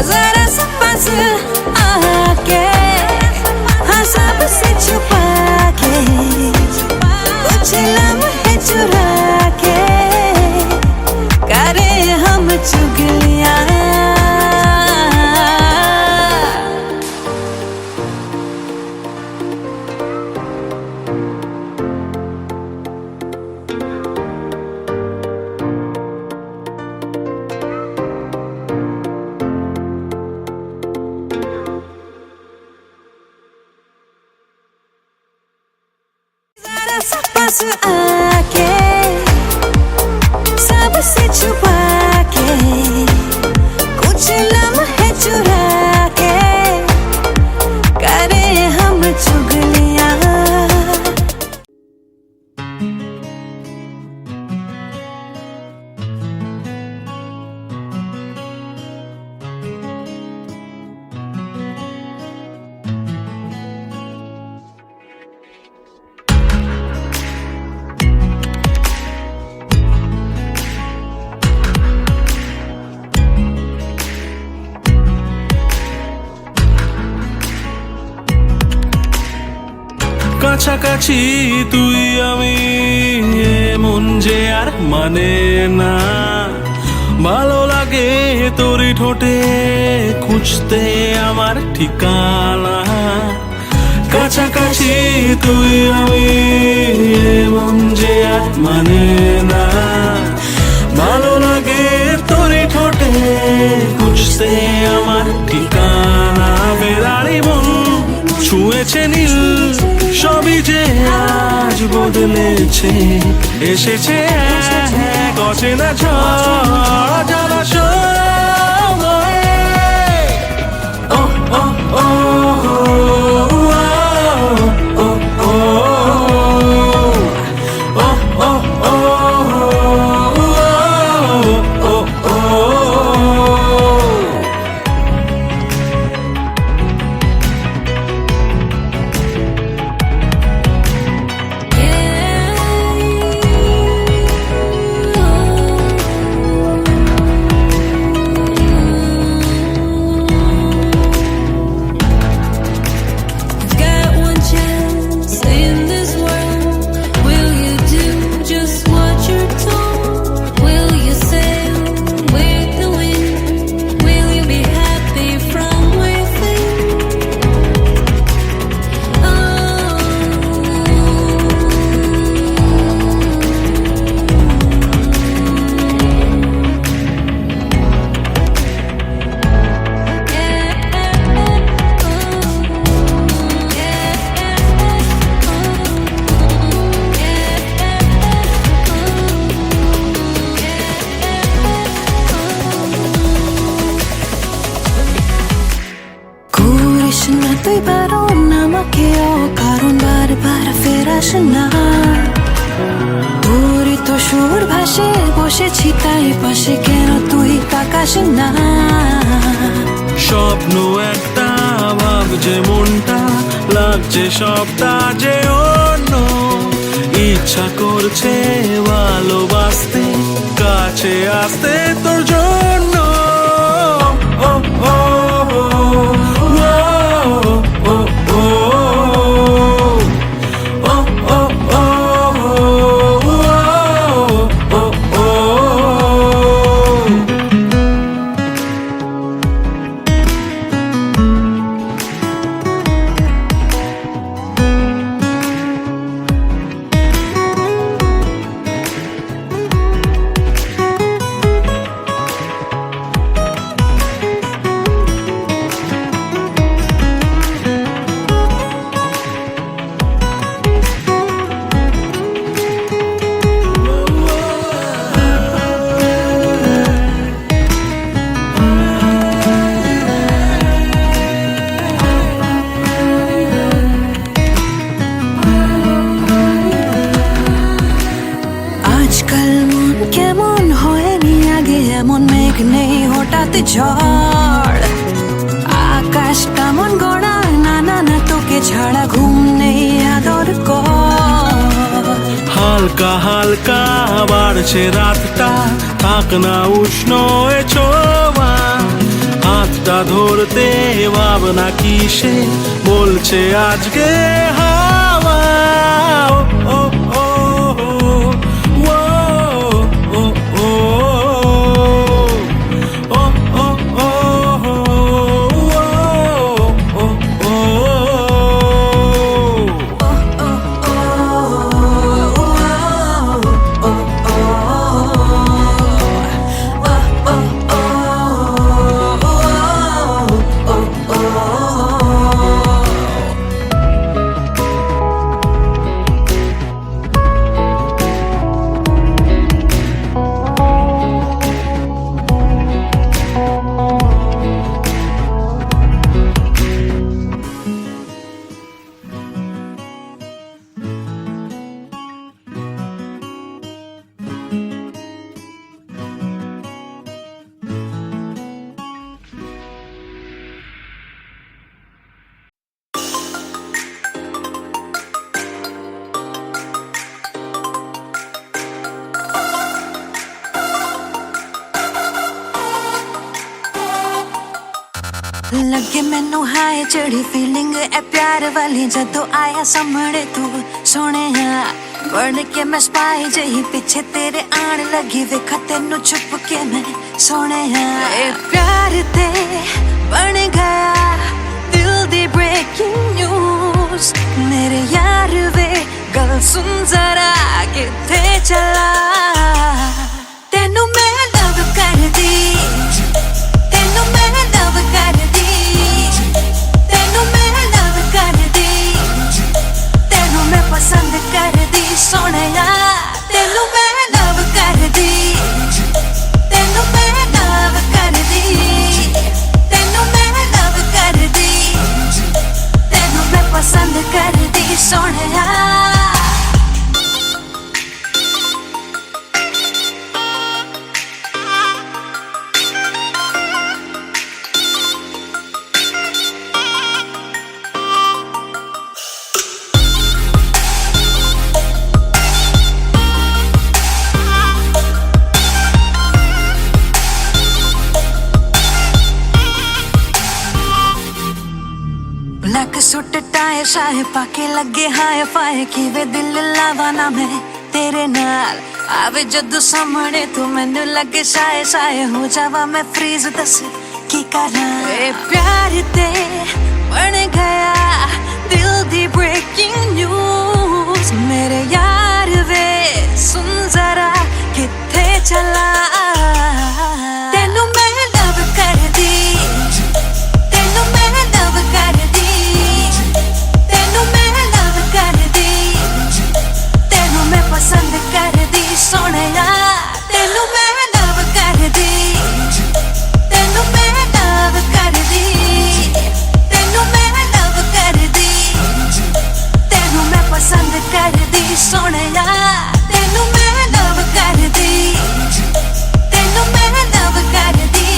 जरा सब पास आके हाँ सबसे छुपा के कुछ लम्हे चुरा के करे हम चुगलियां। जरा सब पास आके কাছাকাছি তুই আমি মন যে আর মানে না, ভালো লাগে তোরই ঠোঁটে খুঁজতে আমার ঠিকানা। কাছাকাছি তুই আমি মন যে আর মানে না, ভালো লাগে তোরই ঠোঁটে খুঁজতে আমার ঠিকানা। বেড়ারি মন ছুঁয়েছে নীল, সবই যে আজ বদলেছে, এসেছে এক অচেনা ঝড় জলাশয়। ও ও ও তুই বারণ আমাকে অকারণ বারবার ফেরাস না, তোরই তো সুর ভাসে বসেছি তাই পাশে, কেন তুই তাকাস না? স্বপ্ন একটা ভাবছে মনটা, লাগছে সবটা যে অন্য, ইচ্ছা করছে ভালোবাসতে কাছে আসতে তোর জন্য। ও ও কেমন হয়নি আগে এমন, মেঘ নেই হঠাৎ ঝড়, আকাশ কেমন গড়া না না না, তোকে ছাড়া ঘুম নেই আদর কর। হালকা হালকা বাড়ছে রাতটা, থাক না উষ্ণ এ ছোঁয়া, হাতটা ধরতে ভাবনা কিসে বলছে আজকে হাওয়া। ও ও लगे मैनू हाय चढ़ी फीलिंग ए प्यार वाली जदों आया सामने तू सोने बन के मैं स्पाई जही पीछे तेरे आन लगी वेखा तेनू छुप के मैं सोने ए प्यार ते बन गया दिल दी ब्रेकिंग न्यूज मेरे यार वे गल सुन जरा किथे चला तेनू मैं लव कर दी तेनू मैं लव कर दी तेनू मैं लव कर दी तेनू मैं पसंद कर दी सोनिया तेनू मैं लव कर दी तेनू मैं लव कर दी तेनू मैं लव कर दी तेनू मैं पसंद कर दी सोनिया ब्लैक सूट टाई शाय पाके लगे हाय फाय किवे दिल लावा ना मैं तेरे नाल आवे जदों सामने तू मैनू लगे शाय शाय हो जावा मैं फ्रीज दस की करा ए प्यार ते बन गया दिल दी ब्रेकिंग न्यूज मेरे यार वे सुन जरा किथे चला तेनू मैं लव कर दी तेनू मैं लव कर दी तेनू मैं लव कर दी तेनू मैं पसंद कर दी सोनिया तेनू मैं लव कर दी तेनू मैं लव कर दी तेनू मैं लव कर दी तेनू मैं पसंद कर दी सोनिया तेनू मैं लव कर दी तेनू मैं लव कर दी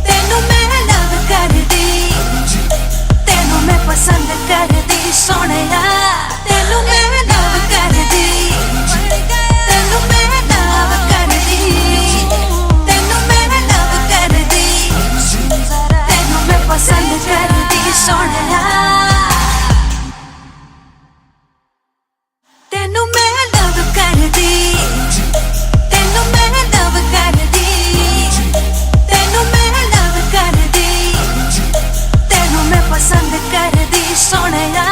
तेनू मैं लव कर दी तेनू मैं पसंद कर दी सोनिया तेनू मैं लव कर दी तेनू मैं लव कर दी तेनू मैं लव कर दी तेनू मैं पसंद कर दी सोनिया तेनू मैं लव कर दी तेनू मैं लव कर दी तेनू मैं लव कर दी तेनू मैं पसंद कर दी सोनिया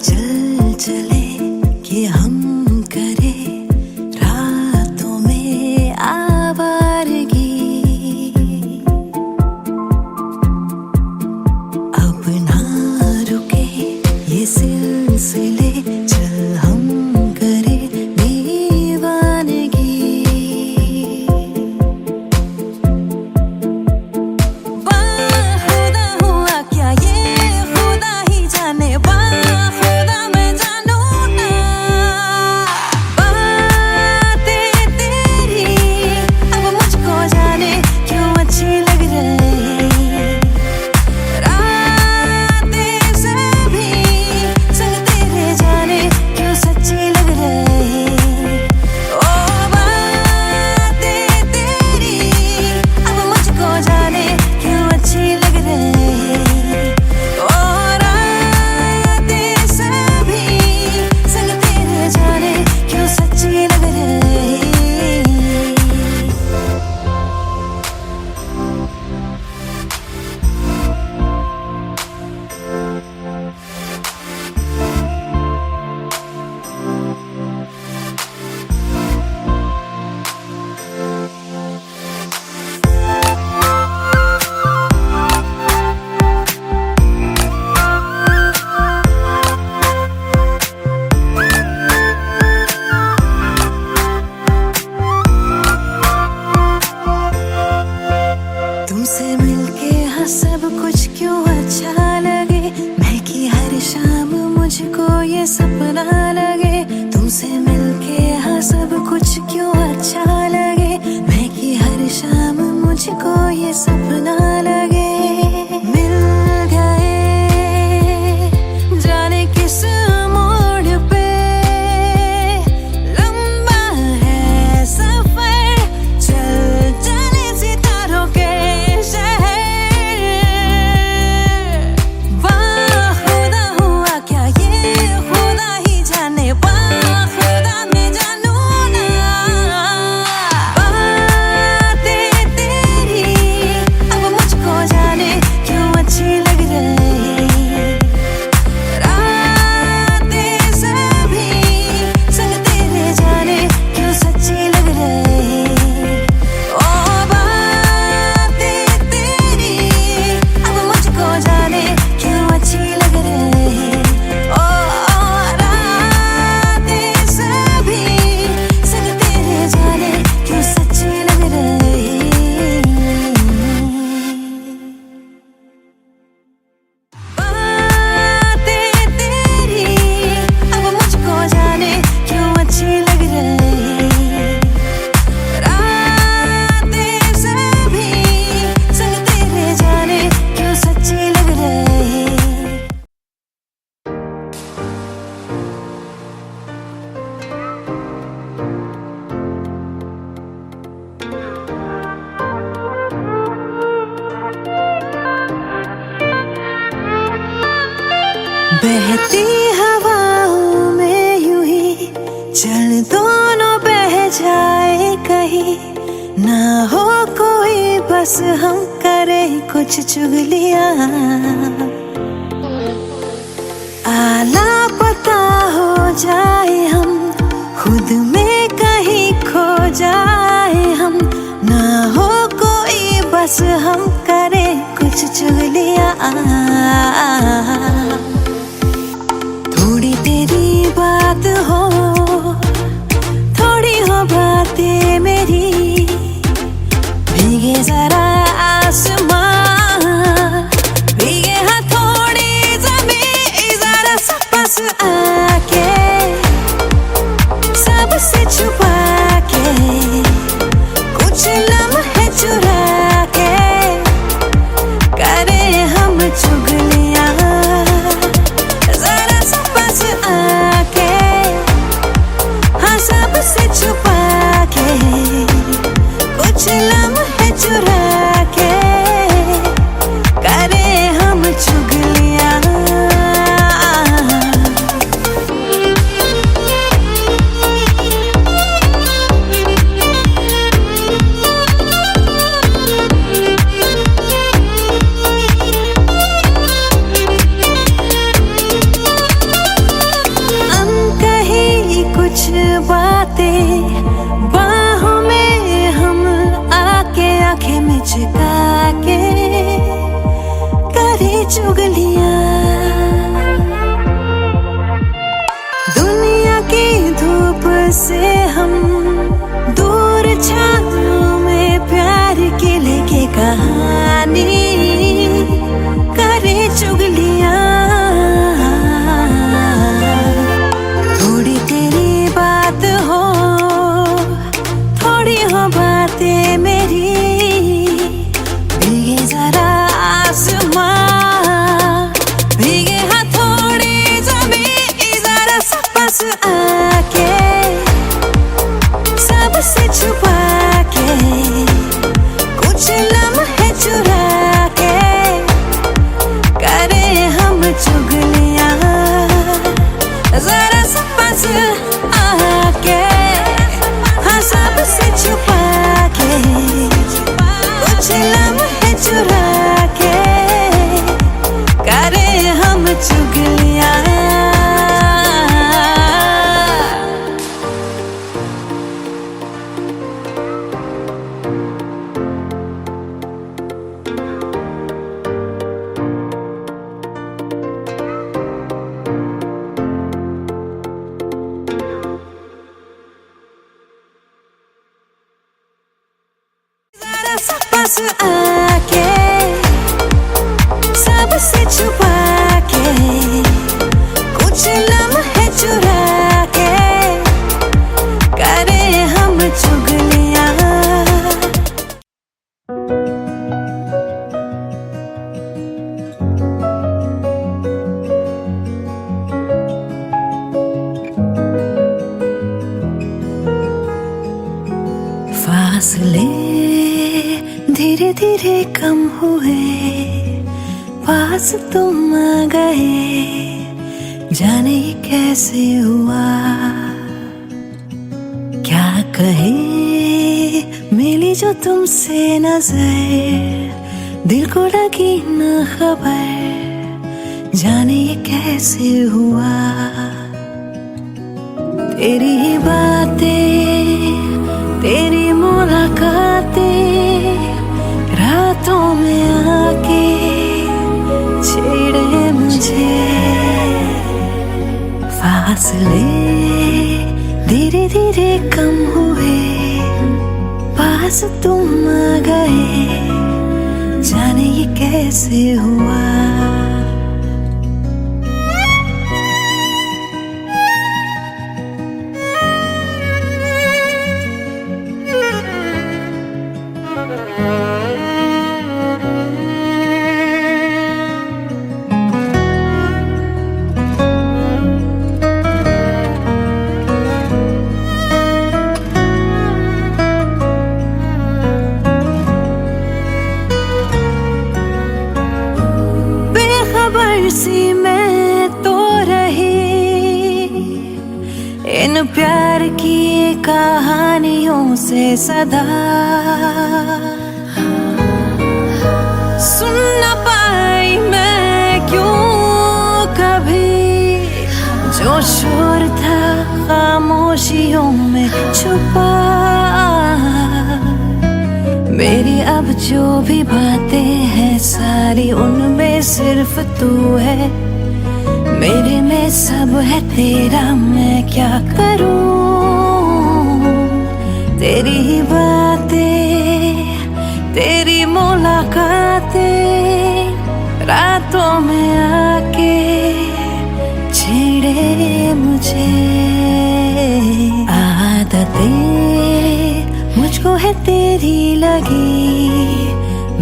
चल चले कि हम करें रातों में आवारगी अब ना रुके ये सिलसिले चल हम करें दीवानगी बाखुदा हुआ क्या ये खुदा ही जाने बाखुदा मैं जानू ना बहती हवाओं में यूं ही चल दोनों बह जाए कहीं, ना हो कोई बस हम करे कुछ चुगलियां, आला पता हो जाए हम, खुद में कहीं खो जाए हम, ना हो कोई बस हम करे कुछ चुगलियां। थोड़ी तेरी बात हो, थोड़ी हो बातें मेरी, भीगे जरा आसमां, भीगे हथौड़ी ज़मीं, जरा सा पास आके, सबसे छुपा के, कुछ लम्हे चुरा के, करे हम चुगलियां, जरा सा पास आके, हाँ सबसे छुपा के, कुछ लम्हे चुरा के, करे हम चुगलियां। अनकही कुछ बातें बाहों में हम आके, आंखें में चिपका के, करे चुगलियां। दुनिया की धूप से हम दूर, छाँव में प्यार की लेके कहानी, करे चुगलियां। थोड़ी तेरी बात हो, थोड़ी हो बातें मेरी, भीगे जरा आसमां, भीगे हथौड़ी ज़मीं, जरा सा पास आके, सबसे छुपा के, कुछ लम्हे चुरा के, करे हम चुगलियां, जरा सा पास आके, हाँ सबसे छुपा के, कुछ लम्हे चुरा के, करे हम चुगलियां। जरा सा पास आके, सबसे छुपा के, कुछ लम्हे चुरा के, करे हम चुगलियां। फासले धीरे धीरे कम हुए, पास तुम आ गए, जाने ये कैसे हुआ, क्या कहे मिली जो तुमसे नजर, दिल को लगी न खबर, जाने ये कैसे हुआ। तेरी ही बातें, तेरी मुलाकातें, रातों में आके छेड़े मुझे, फासले धीरे धीरे कम हुए, पास तुम आ गए, जाने ये कैसे हुआ। इन प्यार की कहानियों से सदा सुन न पाई मैं क्यों कभी, जो शोर था खामोशियों में छुपा। मेरी अब जो भी बातें हैं सारी उनमें सिर्फ तू है, मेरे में सब है तेरा, मैं क्या करूं। तेरी ही बातें, तेरी मुलाकातें रातों में आके छेड़े मुझे। आदतें मुझको है तेरी लगी,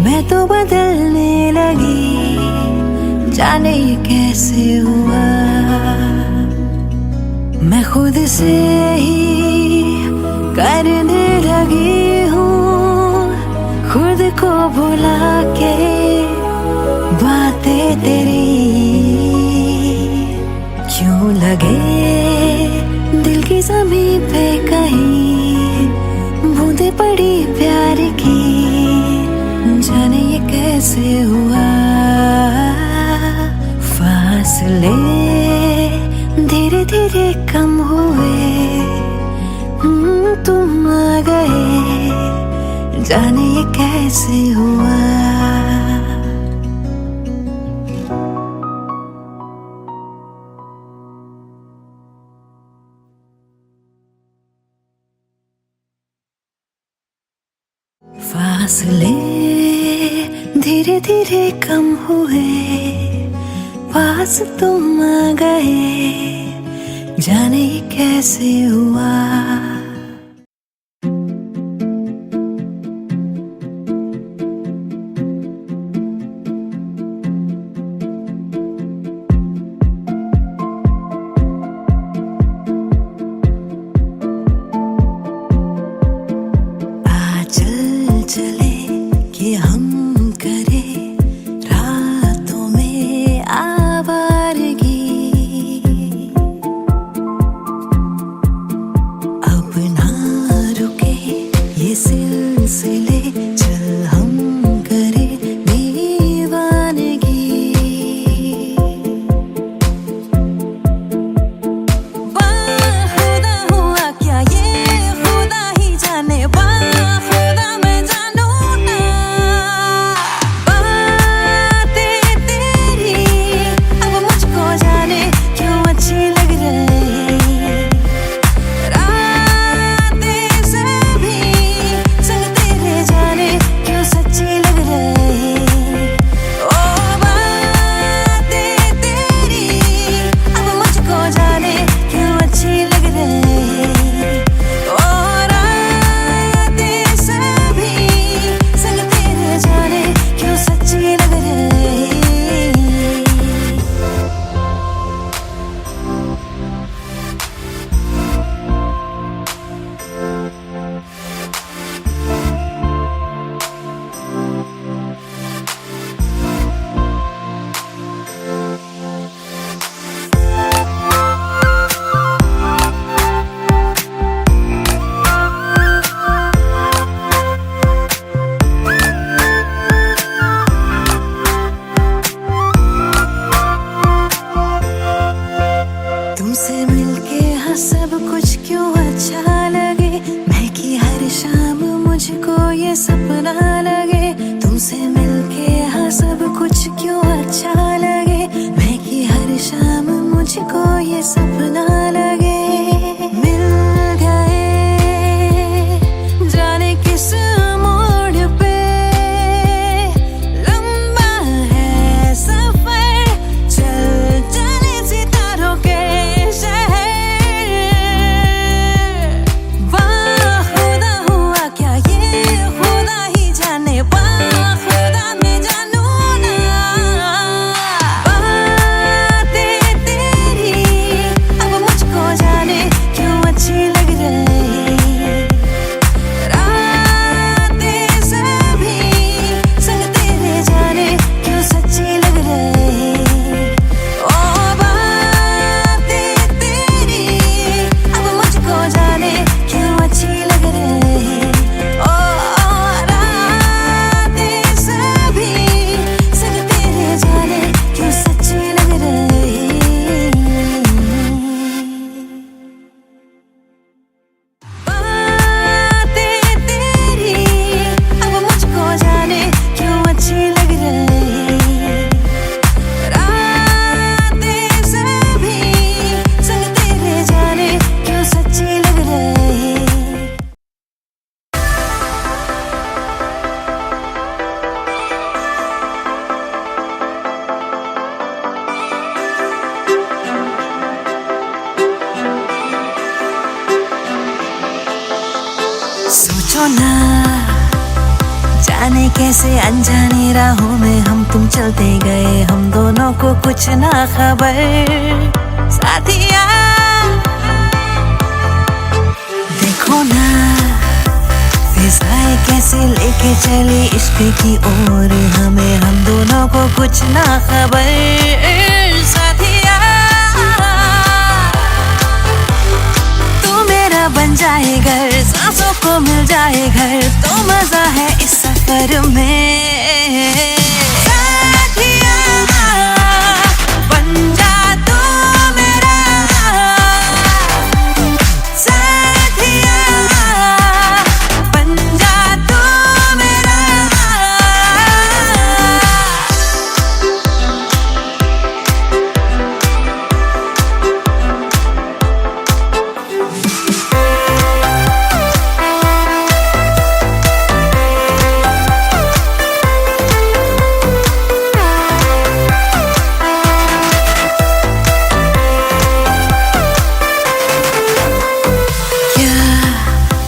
मैं तो बदलने लगी, जाने ये कैसे हुआ। मैं खुद से ही करने लगी हूँ, खुद को भुला के बातें तेरी। क्यों लगे दिल की ज़मीं पे कहीं बूंदे पड़ी प्यार की, जाने ये कैसे हुआ। फासले धीरे धीरे कम हुए, तुम आ गए, जाने ये कैसे हुआ। फासले धीरे धीरे कम हुए, पास तुम आ गए, जाने ये कैसे हुआ। चल चले कि हम करें रातों में आवारगी, अब ना रुके ये सिलसिले, चल हम करें दीवानगी। बाखुदा हुआ क्या ये खुदा ही जाने, तुमसे मिलके हाँ सब कुछ क्यों अच्छा लगे, मैं की हर शाम मुझको ये सपना लगे। तुमसे मिलके हाँ सब कुछ क्यों अच्छा लगे, मैं की हर शाम मुझको ये सपना लगे। मिल गए जाने किस मोड़ पे, लंबा है सफर, चल चले सितारों के जाने पूछो ना जाने कैसे अनजाने राहों में हम तुम चलते गए, हम दोनों को कुछ ना खबर साथिया। देखो ना फिजाएं कैसे लेके चले इश्क की ओर हमें, हम दोनों को कुछ ना खबर साथिया। तू मेरा बन जाए घर, सांसों को मिल जाए घर, तो मजा है इस सफर में साथिया। बन जा तू मेरा साथिया, बन जा तू मेरा।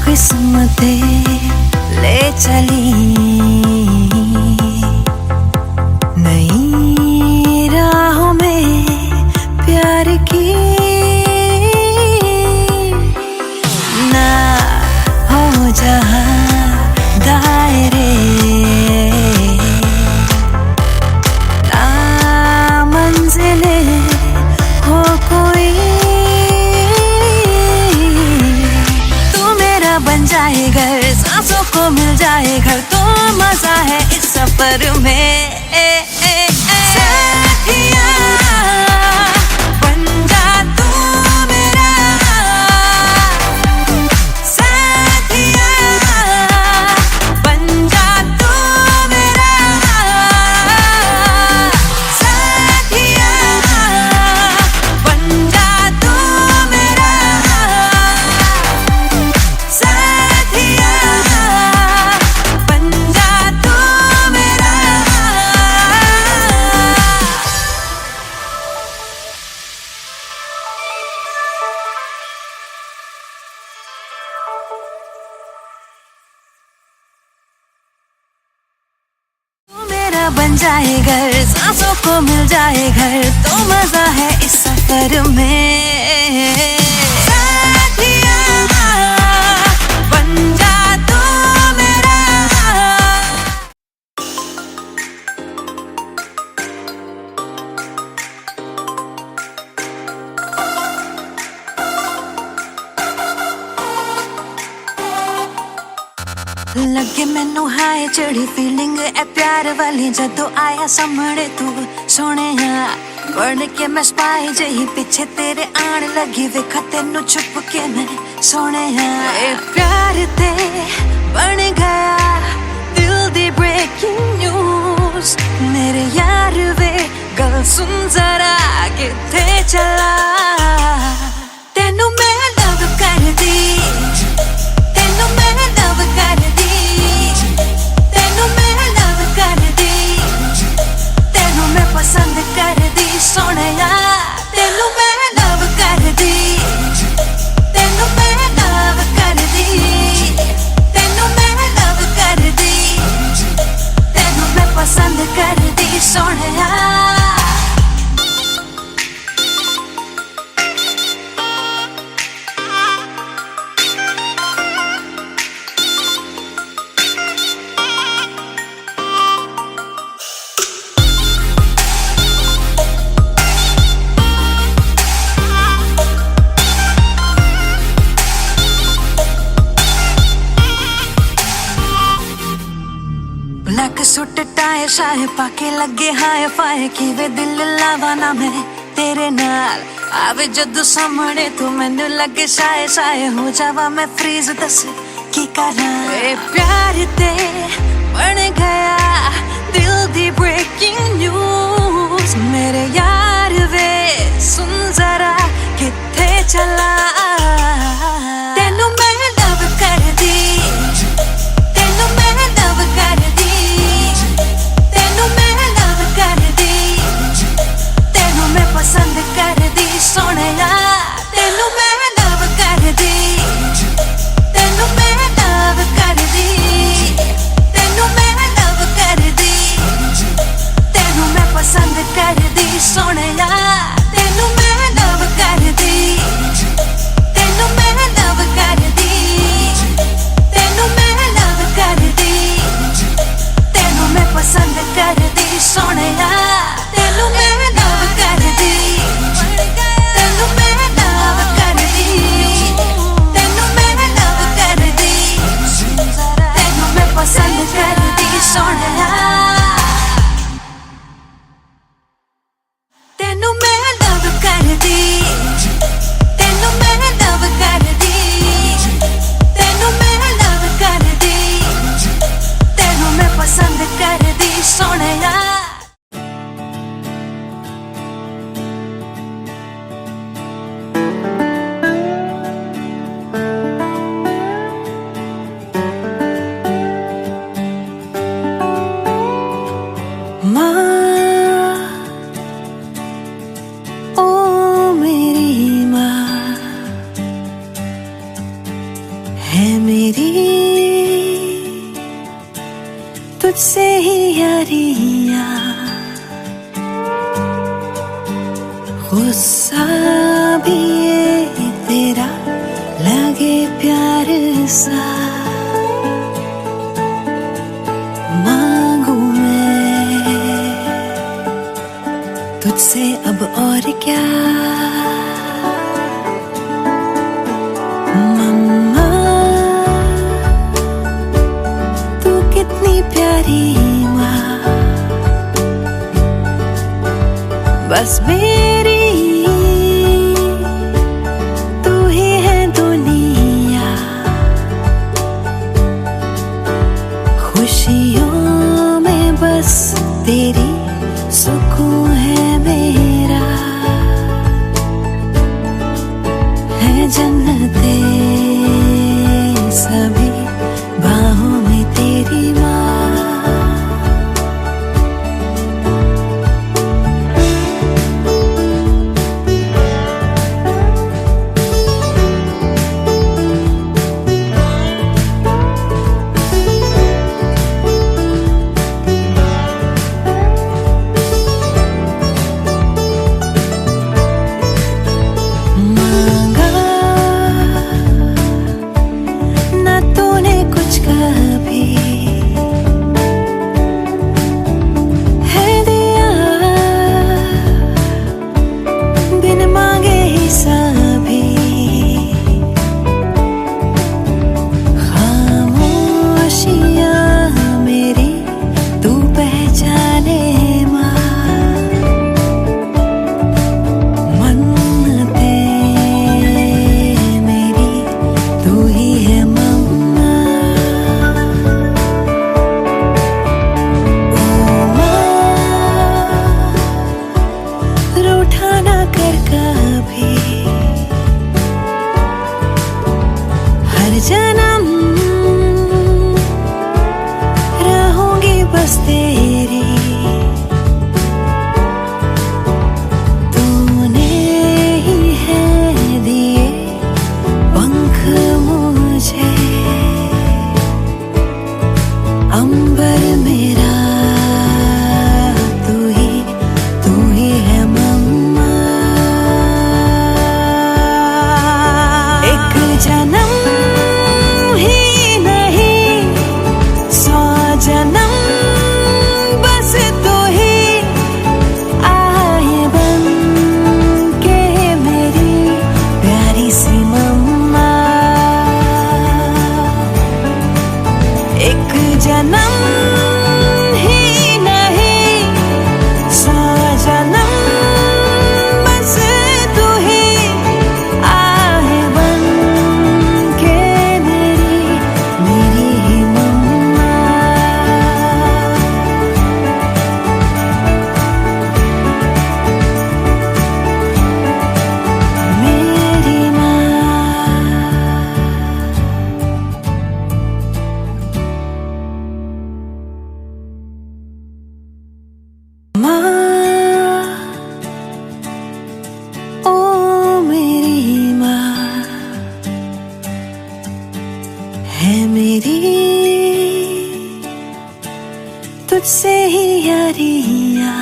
किस्मतें ले चली नई राहों में प्यार की, ना हो जहां दायरे ना मंजिले हो कोई, बन जाए घर, सांसों को मिल जाए घर, तो मजा है इस सफर में साथिया। बन जा तू मेरा साथिया, बन जा तू मेरा साथिया, बन जा तू मेरा साथिया, बन जा तू मेरा। तू मेरा बन जाए घर, सांसों को मिल जाए घर, तो मजा है इस सफर में साथिया। बन जा तू मेरा। लगे मैनू हाय चढ़ी फीलिंग ए प्यार वाली जदों आया सामने तू सोने, बढ़ के मैं स्पाई जही पीछे तेरे आन लगी, वेखा तेनू छुप के मैं सोने। ए प्यार ते बन गया दिल दी ब्रेकिंग न्यूज, मेरे यार वे गल सुन जरा किथे चला। तेनू मैं लव कर दी, तेनू मैं लव कर दी, तेनू मैं लव कर दी, तेनू मैं पसंद कर दी सोनिया। तेनू मैं लव कर दी, तेनू मैं लव कर दी, तेनू मैं लव कर दी, तेनू मैं पसंद कर दी सोनिया। ब्लैक सूट टाई शाय पाके लगे हाय फाय, किवे दिल लावा ना मैं तेरे नाल आवे जदों सामने तू, मैनू लगे शाय शाय हो जावा मैं फ्रीज, दस की करा। ए प्यार ते बन गया दिल दी ब्रेकिंग न्यूज, मेरे यार वे सुन जरा किथे चला। तेनू मैं लव कर दी, तेनू मैं लव कर दी, तेनू मैं लव कर दी, तेनू मैं पसंद कर दी सोनिया। तेनू मैं लव कर दी, तेनू मैं लव कर है मेरी तुझसे ही यारियां, गुस्सा भी ये तेरा लगे प्यार सा, मांगू मैं तुझसे अब और क्या। मम्मा तू कितनी प्यारी माँ, बस मेरी तू ही है दुनिया, खुशियों में बस तेरी सुकून है मेरा, है जन्नते सभी बाहों में तेरी माँ। जन्म रहूंगी बस तेरी, तूने ही है दिए पंख मुझे, अंबर मेरा तू ही है मम्मा। एक जन्म जन्म बस तू ही आए बन के मेरी प्यारी सी मम्मा। एक जन्म ही नहीं 100 जन्म बस तू ही आए बन के मेरी ही मम्मा। है मेरी तुझसे ही यारियां,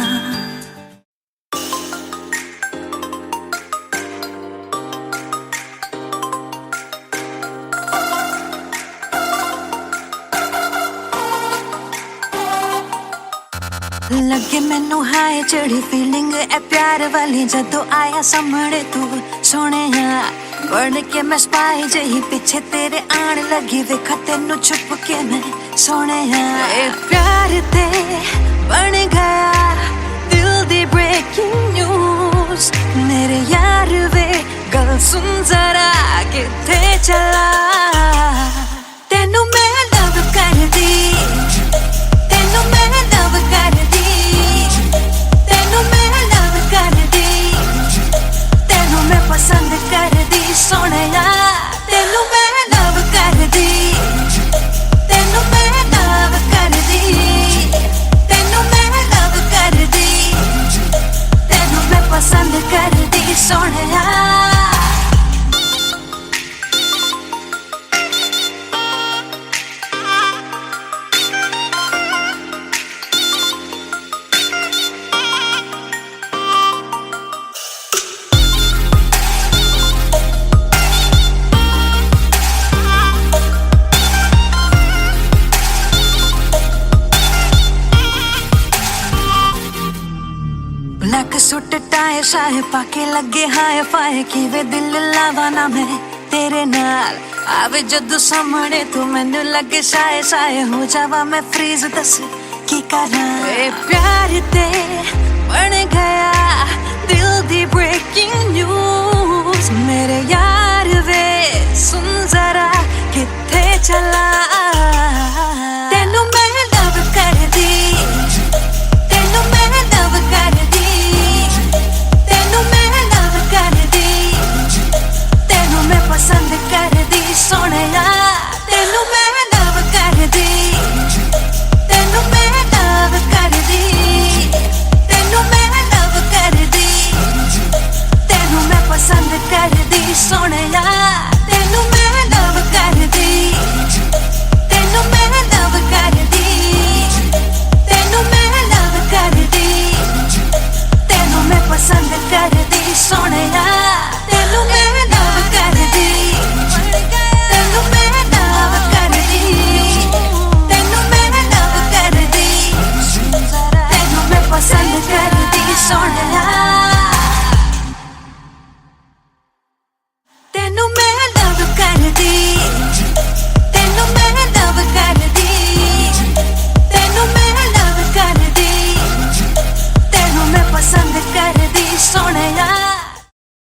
लगे मैनू हाय चढ़ी फीलिंग ए प्यार वाली जदों आया सामने तू सोने बन के मैं स्पाई जही पीछे तेरे आन लगी वेखा तेनू छुप के मैं सोने ए प्यार ते बन गया दिल दी ब्रेकिंग न्यूज। मेरे यार वे गल सुन जरा किथे चला, तेनू मैं लव कर दी, तेनू मैं लव कर दी, तेनू मैं लव कर दी, तेनू मैं पसंद कर दी सोनिया, तेनू मैं लव कर दी, तेनू मैं लव कर दी, तेनू मैं लव कर दी, तेनू मैं पसंद कर दी सोनिया। नशाए पाके लगे हाय फाय किवे दिल लावा ना मैं तेरे नाल आवे जदों सामने तू मैनू लगे शाये शाये हो जावा मैं फ्रीज दस की करा ए प्यार ते बन गया दिल दी ब्रेकिंग न्यूज़ मेरे यार वे सुन जा